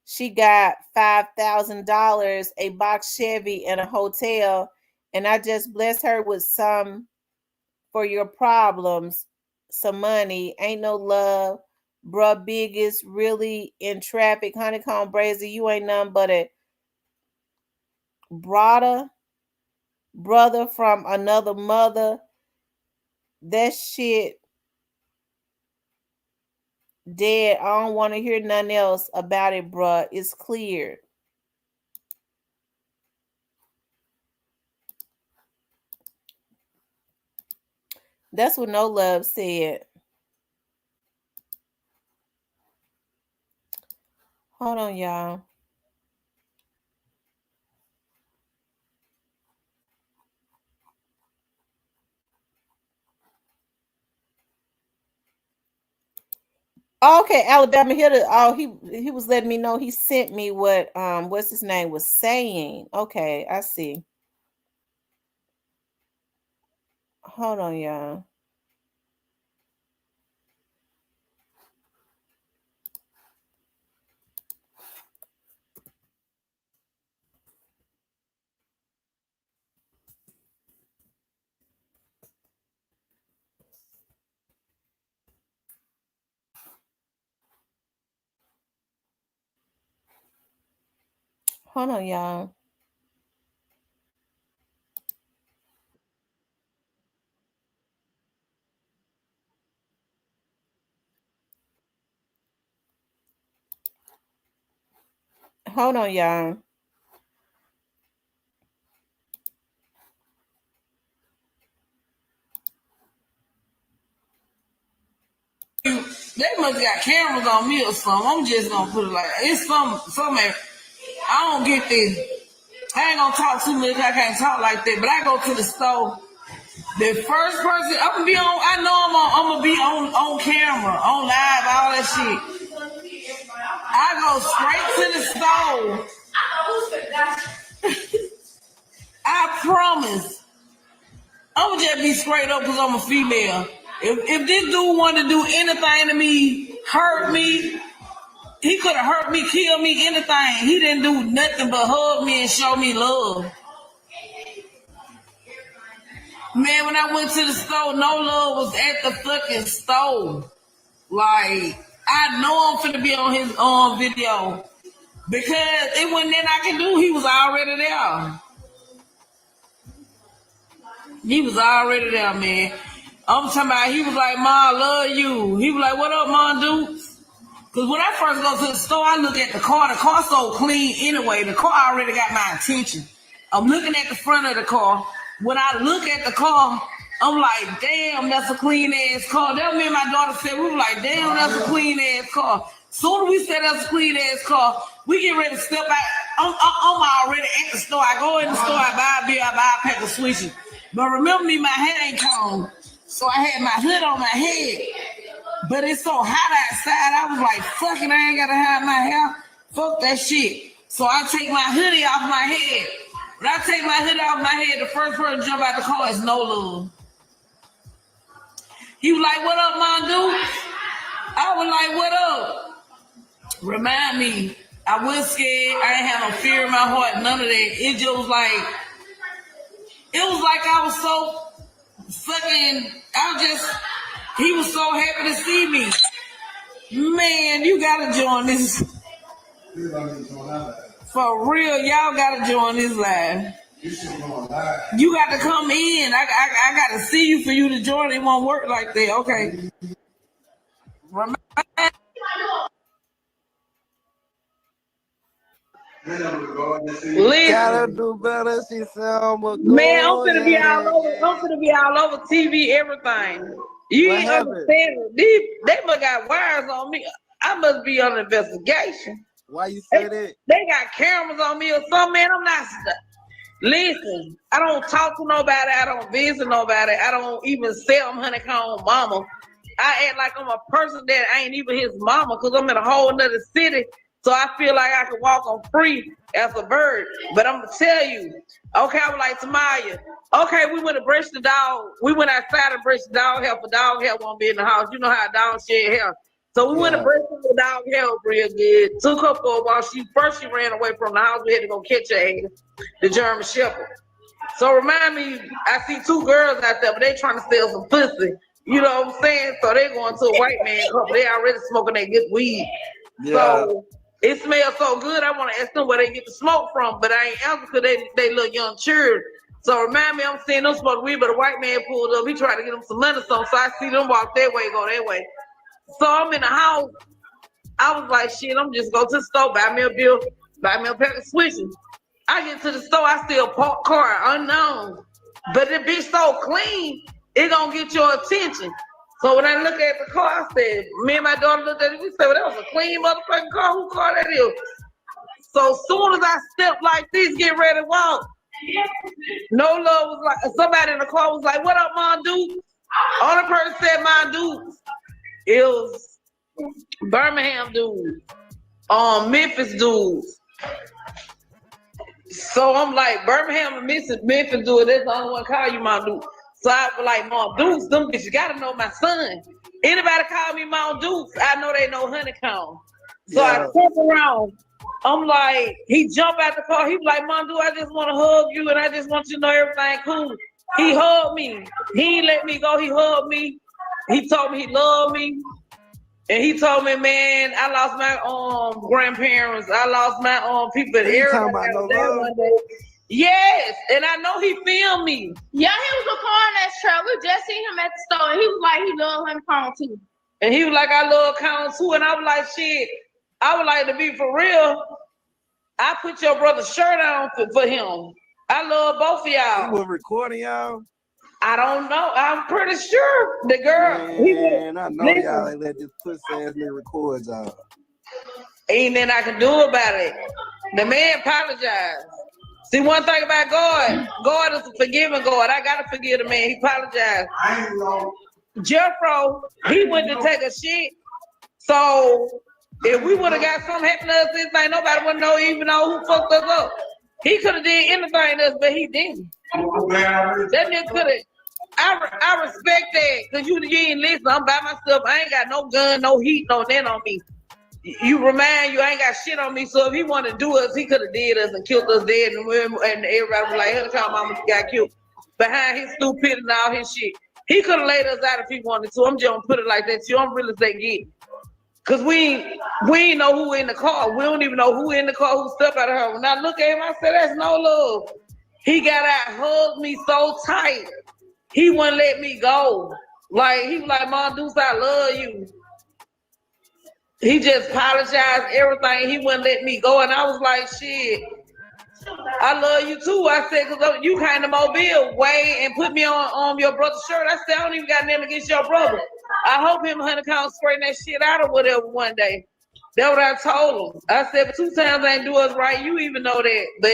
she got $5,000, a box Chevy, and a hotel. And I just blessed her with some for your problems, some money. Ain't no love. Bruh, biggest really in traffic. Honeycomb Brazy, you ain't nothing but a brother from another mother. That shit dead. I don't want to hear nothing else about it, bruh. It's clear. That's what No Love said. Hold on, y'all. Okay, Alabama here to he was letting me know he sent me what what's his name was saying. Okay, I see. Hold on, y'all. Hold on, y'all. Hold on, y'all. They must got cameras on me or something. I'm just gonna put it like it's some. I don't get this. I ain't gonna talk too much. I can't talk like that. But I go to the store. The first person I'm gonna be on. I know I'm gonna be on camera, on live, all that shit. I go straight to the store. I promise. I'm gonna just be straight up because I'm a female. If this dude wanted to do anything to me, hurt me, he could have hurt me, killed me, anything. He didn't do nothing but hug me and show me love. Man, when I went to the store, No Love was at the fucking store. Like, I know I'm finna be on his video. Because it wasn't nothing I can do. He was already there. He was already there, man. I'm talking about, he was like, Ma, I love you. He was like, what up, Ma, dude? Because when I first go to the store, I look at the car. The car's so clean anyway. The car already got my attention. I'm looking at the front of the car. When I look at the car, I'm like, damn, that's a clean ass car. That me and my daughter said, we were like, damn, that's a clean ass car. Soon as we said that's a clean ass car, we get ready to step out. I'm already at the store. I go in the store, I buy a beer, I buy a pack of switches. But remember me, my hair ain't combed. So I had my hood on my head. But it's so hot outside, I was like, fuck it, I ain't gotta have my hair. Fuck that shit. So I take my hoodie off my head. When I take my hoodie off my head, the first person to jump out the car is No Love. He was like, what up, my dude? I was like, what up? Remind me, I was scared. I ain't had no fear in my heart, none of that. It just was like, I was so fucking, he was so happy to see me. Man, you gotta join this. For real, y'all gotta join this live. You got to come in. I got to see you for you to join. It won't work like that. Okay. Gotta do better. She said I'm a man, I'm gonna be all over. I'm gonna be all over TV, everything. You ain't understand. They must got wires on me. I must be on investigation. Why you say that? They got cameras on me or something, man. I'm not. Listen, I don't talk to nobody. I don't visit nobody. I don't even say I'm Honeycomb mama. I act like I'm a person that ain't even his mama because I'm in a whole nother city So I feel like I can walk on free as a bird. But I'm gonna tell you, okay, I was like, Tamaya, okay, we went to brush the dog. We went outside and brushed the dog hair, for dog hair won't be in the house. You know how dogs shed hair. So we went to brush the dog hair real good. Took her for a while. She ran away from the house. We had to go catch her ass, the German Shepherd. So remind me, I see two girls out there, but they trying to sell some pussy. You know what I'm saying? So they going to a white man couple. They already smoking that good weed. Yeah. So it smells so good. I want to ask them where they get the smoke from, but I ain't asking because they little young children. So remind me, I'm seeing them smoke weed, but a white man pulled up. He tried to get them some money, so I see them walk that way, go that way. So I'm in the house. I was like, shit, I'm just go to the store, buy me a bill, buy me a pack of switches. I get to the store, I see a parked car, unknown. But the bitch so clean, it gonna get your attention. So when I look at the car, I said, me and my daughter looked at it, we said, well, that was a clean motherfucking car. Who car that is? So soon as I step like this, get ready to walk, No Love was like, somebody in the car was like, what up, Mon Duke? Only person said Mon Duke. It was Birmingham dudes, Memphis dudes. So I'm like, Birmingham and Memphis dudes, that's the only one call you Mon Duke. So I was like, Mom Dukes, them bitches gotta know my son. Anybody call me Mom Dukes, I know they know Honeycomb. So I turn around. I'm like, he jumped out the car. He was like, Mom Duke, I just want to hug you and I just want you to know everything cool. He hugged me. He ain't let me go. He hugged me. He told me he loved me. And he told me, man, I lost my grandparents. I lost my people. Everybody was there one day. Yes, and I know he filmed me. Yeah, he was recording that truck. We just seen him at the store. He was like, he loved Honeycomb too. And he was like, I love Count too. And I was like, shit, I would like to be for real. I put your brother's shirt on for him. I love both of y'all. He was recording y'all? I don't know. I'm pretty sure the girl. Man, I know y'all ain't let this pussy ass nigga record y'all. Ain't nothing I can do about it. The man apologized. See, one thing about God is a forgiving God. I gotta forgive the man. He apologized. I ain't know. Jeffro, he went to take a shit. So if we would have got something happen to us, this thing, nobody would even know who fucked us up. He could have did anything to us, but he didn't. That nigga could have. I respect that because you ain't listen. I'm by myself. I ain't got no gun, no heat, no net on me. You remind you I ain't got shit on me. So if he wanted to do us, he could have did us and killed us dead. And everybody was like, Honeycomb mama got killed behind his stupidity and all his shit. He could have laid us out if he wanted to. I'm just gonna put it like that. You don't really say get. Cause we ain't know who in the car. We don't even know who in the car who stepped out of her. When I look at him, I said, that's No Love. He got out, hugged me so tight. He wouldn't let me go. Like, he was like, Mom Deuce, I love you. He just apologized, everything. He wouldn't let me go. And I was like, shit, I love you too. I said, because you came to Mobile way and put me on your brother's shirt. I said, I don't even got nothing against your brother. I hope him and Honeycomb straighten that shit out or whatever one day. That's what I told him. I said, but 2 times ain't do us right. You even know that. But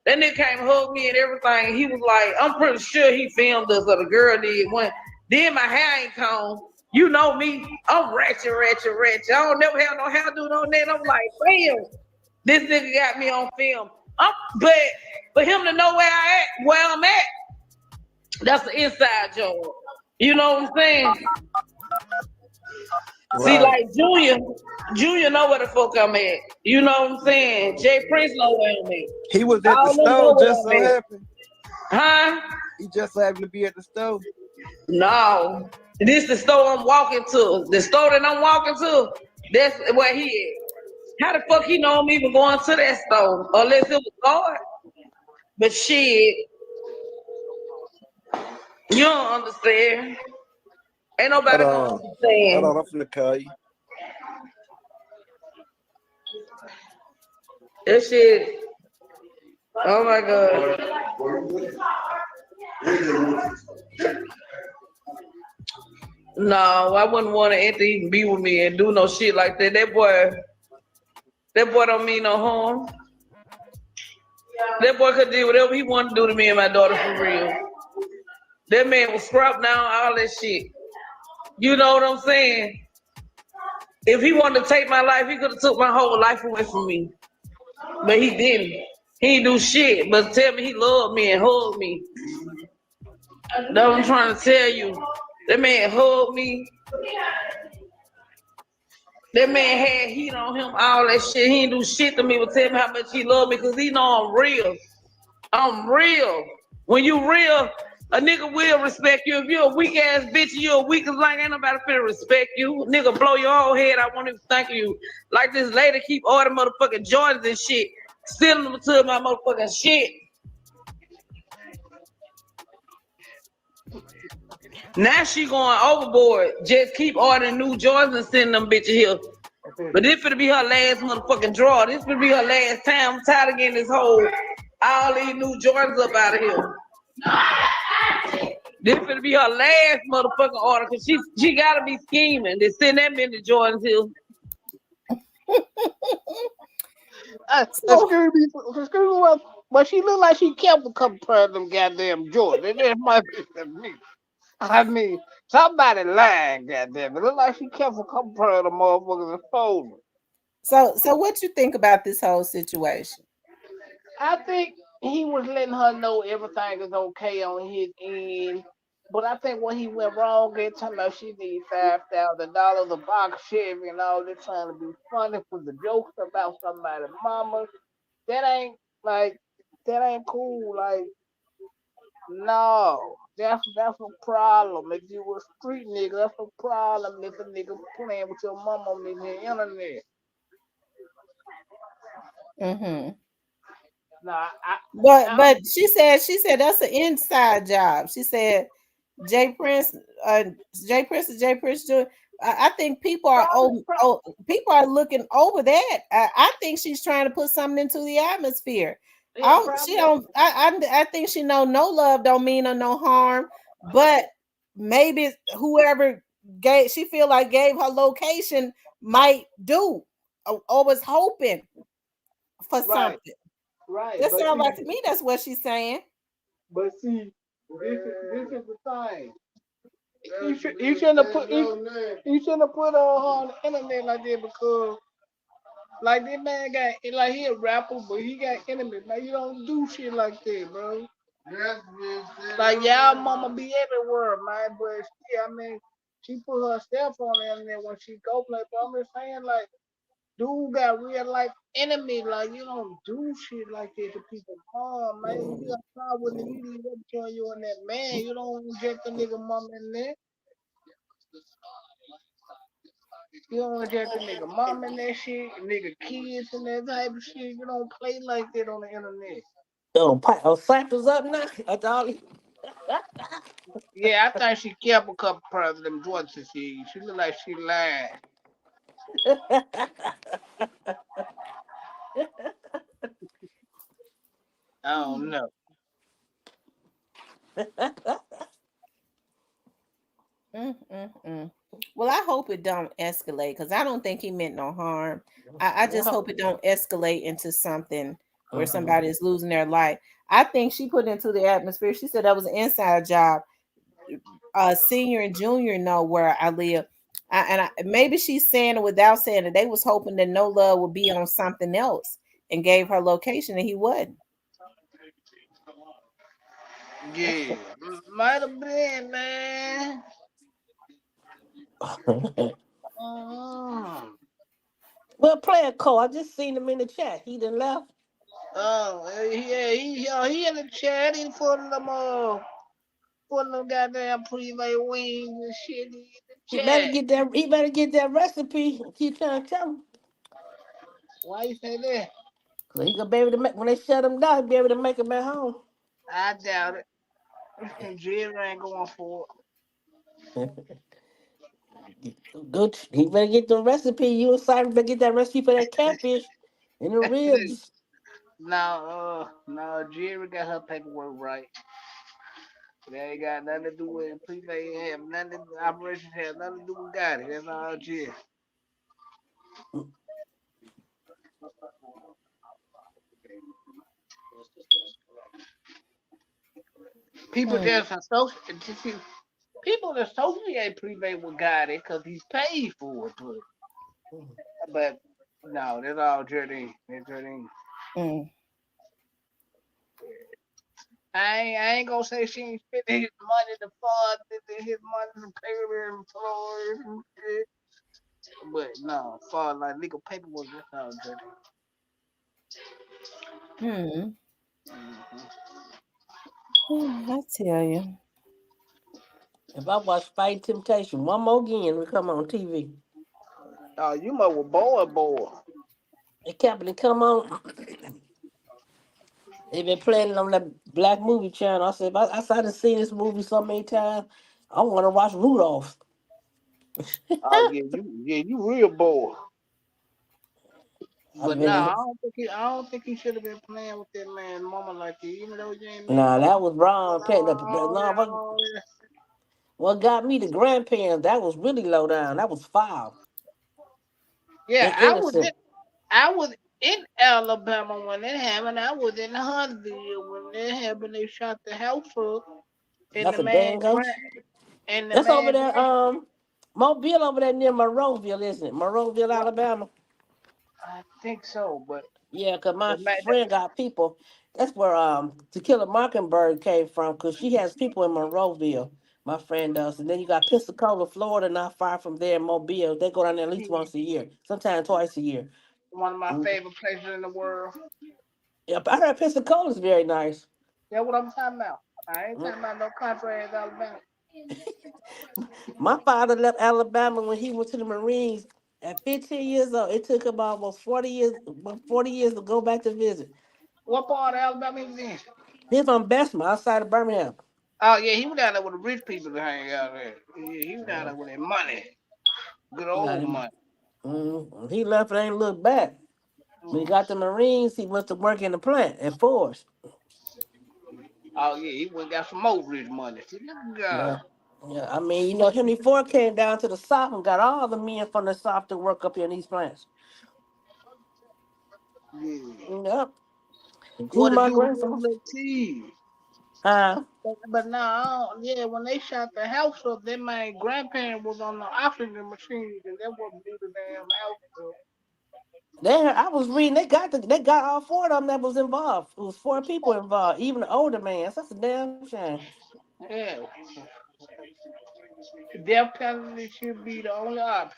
that nigga came and hugged me and everything. He was like, I'm pretty sure he filmed us or the girl did one. Then my hair ain't combed. You know me. I'm ratchet. I don't never have no hair doing on that. I'm like, damn, this nigga got me on film. But for him to know where I'm at, that's the inside job. You know what I'm saying? Right. See, like Junior know where the fuck I'm at. You know what I'm saying? Jay Prince know where I'm at. He was at the stove, just so happened. Huh? He just happened to be at the stove. No. This is the store I'm walking to. The store that I'm walking to, that's where he is. How the fuck he know I'm even going to that store? Unless it was God. But shit, you don't understand. Ain't nobody gonna understand. Hold on, I'm finna call you. That shit. Oh my God. No, I wouldn't want to even be with me and do no shit like that. That boy don't mean no harm. That boy could do whatever he wanted to do to me and my daughter for real. That man was scrubbed down, all that shit. You know what I'm saying? If he wanted to take my life, he could have took my whole life away from me. But he didn't. He didn't do shit. But tell me he loved me and hugged me. That's what I'm trying to tell you. That man hugged me. That man had heat on him, all that shit. He didn't do shit to me, but tell me how much he loved me because he know I'm real. I'm real. When you real, a nigga will respect you. If you're a weak ass bitch, you're a weak as like ain't nobody finna respect you. Nigga blow your whole head. I won't even thank you. Like this lady keep ordering motherfucking Jordans and shit, stealing them to my motherfucking shit. Now she going overboard. Just keep ordering new Jordans and sending them bitches here. But this finna be her last motherfucking draw. This finna be her last time. I'm tired of getting this whole all these new Jordans up out of here. This finna be her last motherfucking order because she gotta be scheming to send that many Jordans here. Excuse me, but she look like she kept a couple pair of them goddamn Jordans. That might be me. I mean, somebody lying, goddamn. It look like she kept a couple pair of them motherfuckers and sold them. So what you think about this whole situation? I think he was letting her know everything is okay on his end. But I think when he went wrong at talking about she need $5,000 a box Chevy and all this trying to be funny for the jokes about somebody's mama. That ain't cool. Like, no. That's a problem. If you a street nigga, that's a problem if a nigga playing with your mama on the internet. Mm-hmm. Nah, But she said that's an inside job. She said Jay Prince and Jay Prince doing. I think people are people are looking over that. I think she's trying to put something into the atmosphere. She don't. I think she know no love don't mean no harm, but maybe whoever she feel like gave her location might do or was hoping for something. Right. That sounds like to me that's what she's saying. But see, this is the thing. You shouldn't have put her on the internet like that because like this man got like he a rapper but he got enemies. Man, you don't do shit like that, bro. Like y'all mama be everywhere, man. But she put herself on the internet when she go play. But I'm just saying like dude got real life enemy. Like you don't do shit like that to people. Oh man, you got problem with the media between you and that man. You don't inject the nigga mom in there. You don't inject the nigga mom in that shit, nigga kids and that type of shit. You don't play like that on the internet. Cypher's up now. Dolly. Yeah, I think she kept a couple parts of them joints and shit. She look like she lying. I don't know. Well, I hope it don't escalate because I don't think he meant no harm. I just hope it don't escalate into something where somebody is losing their life. I think she put into the atmosphere. She said that was an inside job. Senior and junior know where I live. Maybe she's saying it without saying it. They was hoping that No Love would be on something else and gave her location and he wasn't. Yeah, might have been, man. Well, player Cole, I just seen him in the chat. He done left. Oh, yeah, he in the chat. He putting them goddamn private wings and shit in the He chat. better get that recipe. Keep trying to tell him. Why you say that? So he gonna be able to make when they shut him down, he'll be able to make him at home. I doubt it. Jerry ain't going for it. Good. He better get the recipe. You and Simon better get that recipe for that catfish and the ribs. No, Jerry got her paperwork right. That ain't got nothing to do with prepay. Have nothing. Operations have nothing to do with Gotti. That's all Jerry. People just associate. People associate prepay with Gotti because he's paid for it. But no, that's all Jardine. That's Jardine. Mm. I ain't gonna say she ain't spending his money to fund his money to pay her employees and shit. But no, for like legal paperwork, that's all Jardine. Hmm. Mm-hmm. I tell you. If I watch Fight Temptation one more again, we come on TV. Oh, you must were boy. It kept come on. They been playing it on that black movie channel. I said, I started seeing this movie so many times. I want to watch Rudolph. Oh yeah, you real boy. I've But no, been I don't think he should have been playing with that man mama like that, even though you ain't married. nah, that was wrong. No, Oh, what got me the grandparents? That was really low down. That was foul yeah, and innocent. I was in Alabama when it happened. I was in Huntsville when it happened. They shot the house up, and That's a dang ghost. the That's over man. there. Mobile over there near Monroeville, isn't it? Monroeville, Well, Alabama. I think so, but Yeah, cause my the man, friend got people. That's where To Kill a Mockingbird came from. Cause she has people in Monroeville. My friend does, and then you got Pensacola, Florida, not far from there in Mobile. They go down there at least once a year, sometimes twice a year. one of my Mm. favorite places in the world. Yeah, I heard Pensacola is very nice. That's what I'm talking about. I ain't Mm. talking about no country ass Alabama. My father left Alabama when he went to the Marines at 15 years old. It took him almost 40 years to go back to visit. What part of Alabama he was in? He's from Bessemer, outside of Birmingham. Oh yeah, he was down there with the rich people to hang out there. Yeah, he was down there with that money, good Yeah, old money. he left and ain't looked back. When he Mm. got the Marines, he went to work in the plant at Ford's. Oh yeah, he went and got some more rich money. See, look at God. Yeah. Yeah, I mean, Henry Ford came down to the South and got all the men from the South to work up here in these plants. Yeah. Yep, What including to my do with them grandson. little teeth? Uh, But now, yeah, when they shot the house up, then my grandparent was on the oxygen machine, and that what blew the damn house up. I was reading. They got all four of them that was involved. It was four people involved, even the older man. That's a damn shame. Yeah, death penalty should be the only option.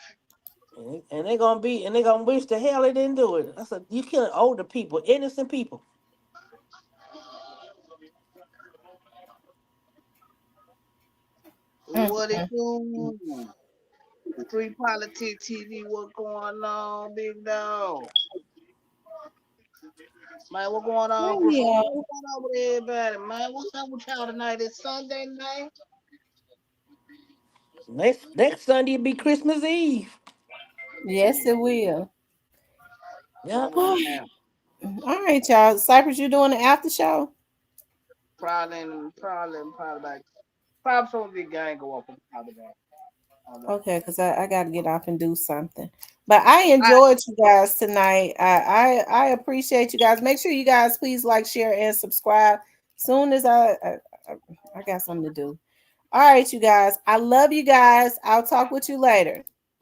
And they gonna wish the hell they didn't do it. I said, you killing older people, innocent people. Mm. What it do? Street politics TV, what going on, big dog? Man, what going on, Oh, Christina? yeah. What's going on with everybody, man? What's up with y'all tonight? It's Sunday night. Next Sunday will be Christmas Eve. Yes, it will. Yeah. Oh man, All right, y'all. Cypress, you doing the after show? probably back. Probably so the gang go up and probably back. Okay, because I got to get off and do something. But I I, enjoyed you guys tonight. I appreciate you guys. Make sure you guys please like, share, and subscribe. Soon as I got something to do. All right, you guys. I love you guys. I'll talk with you later.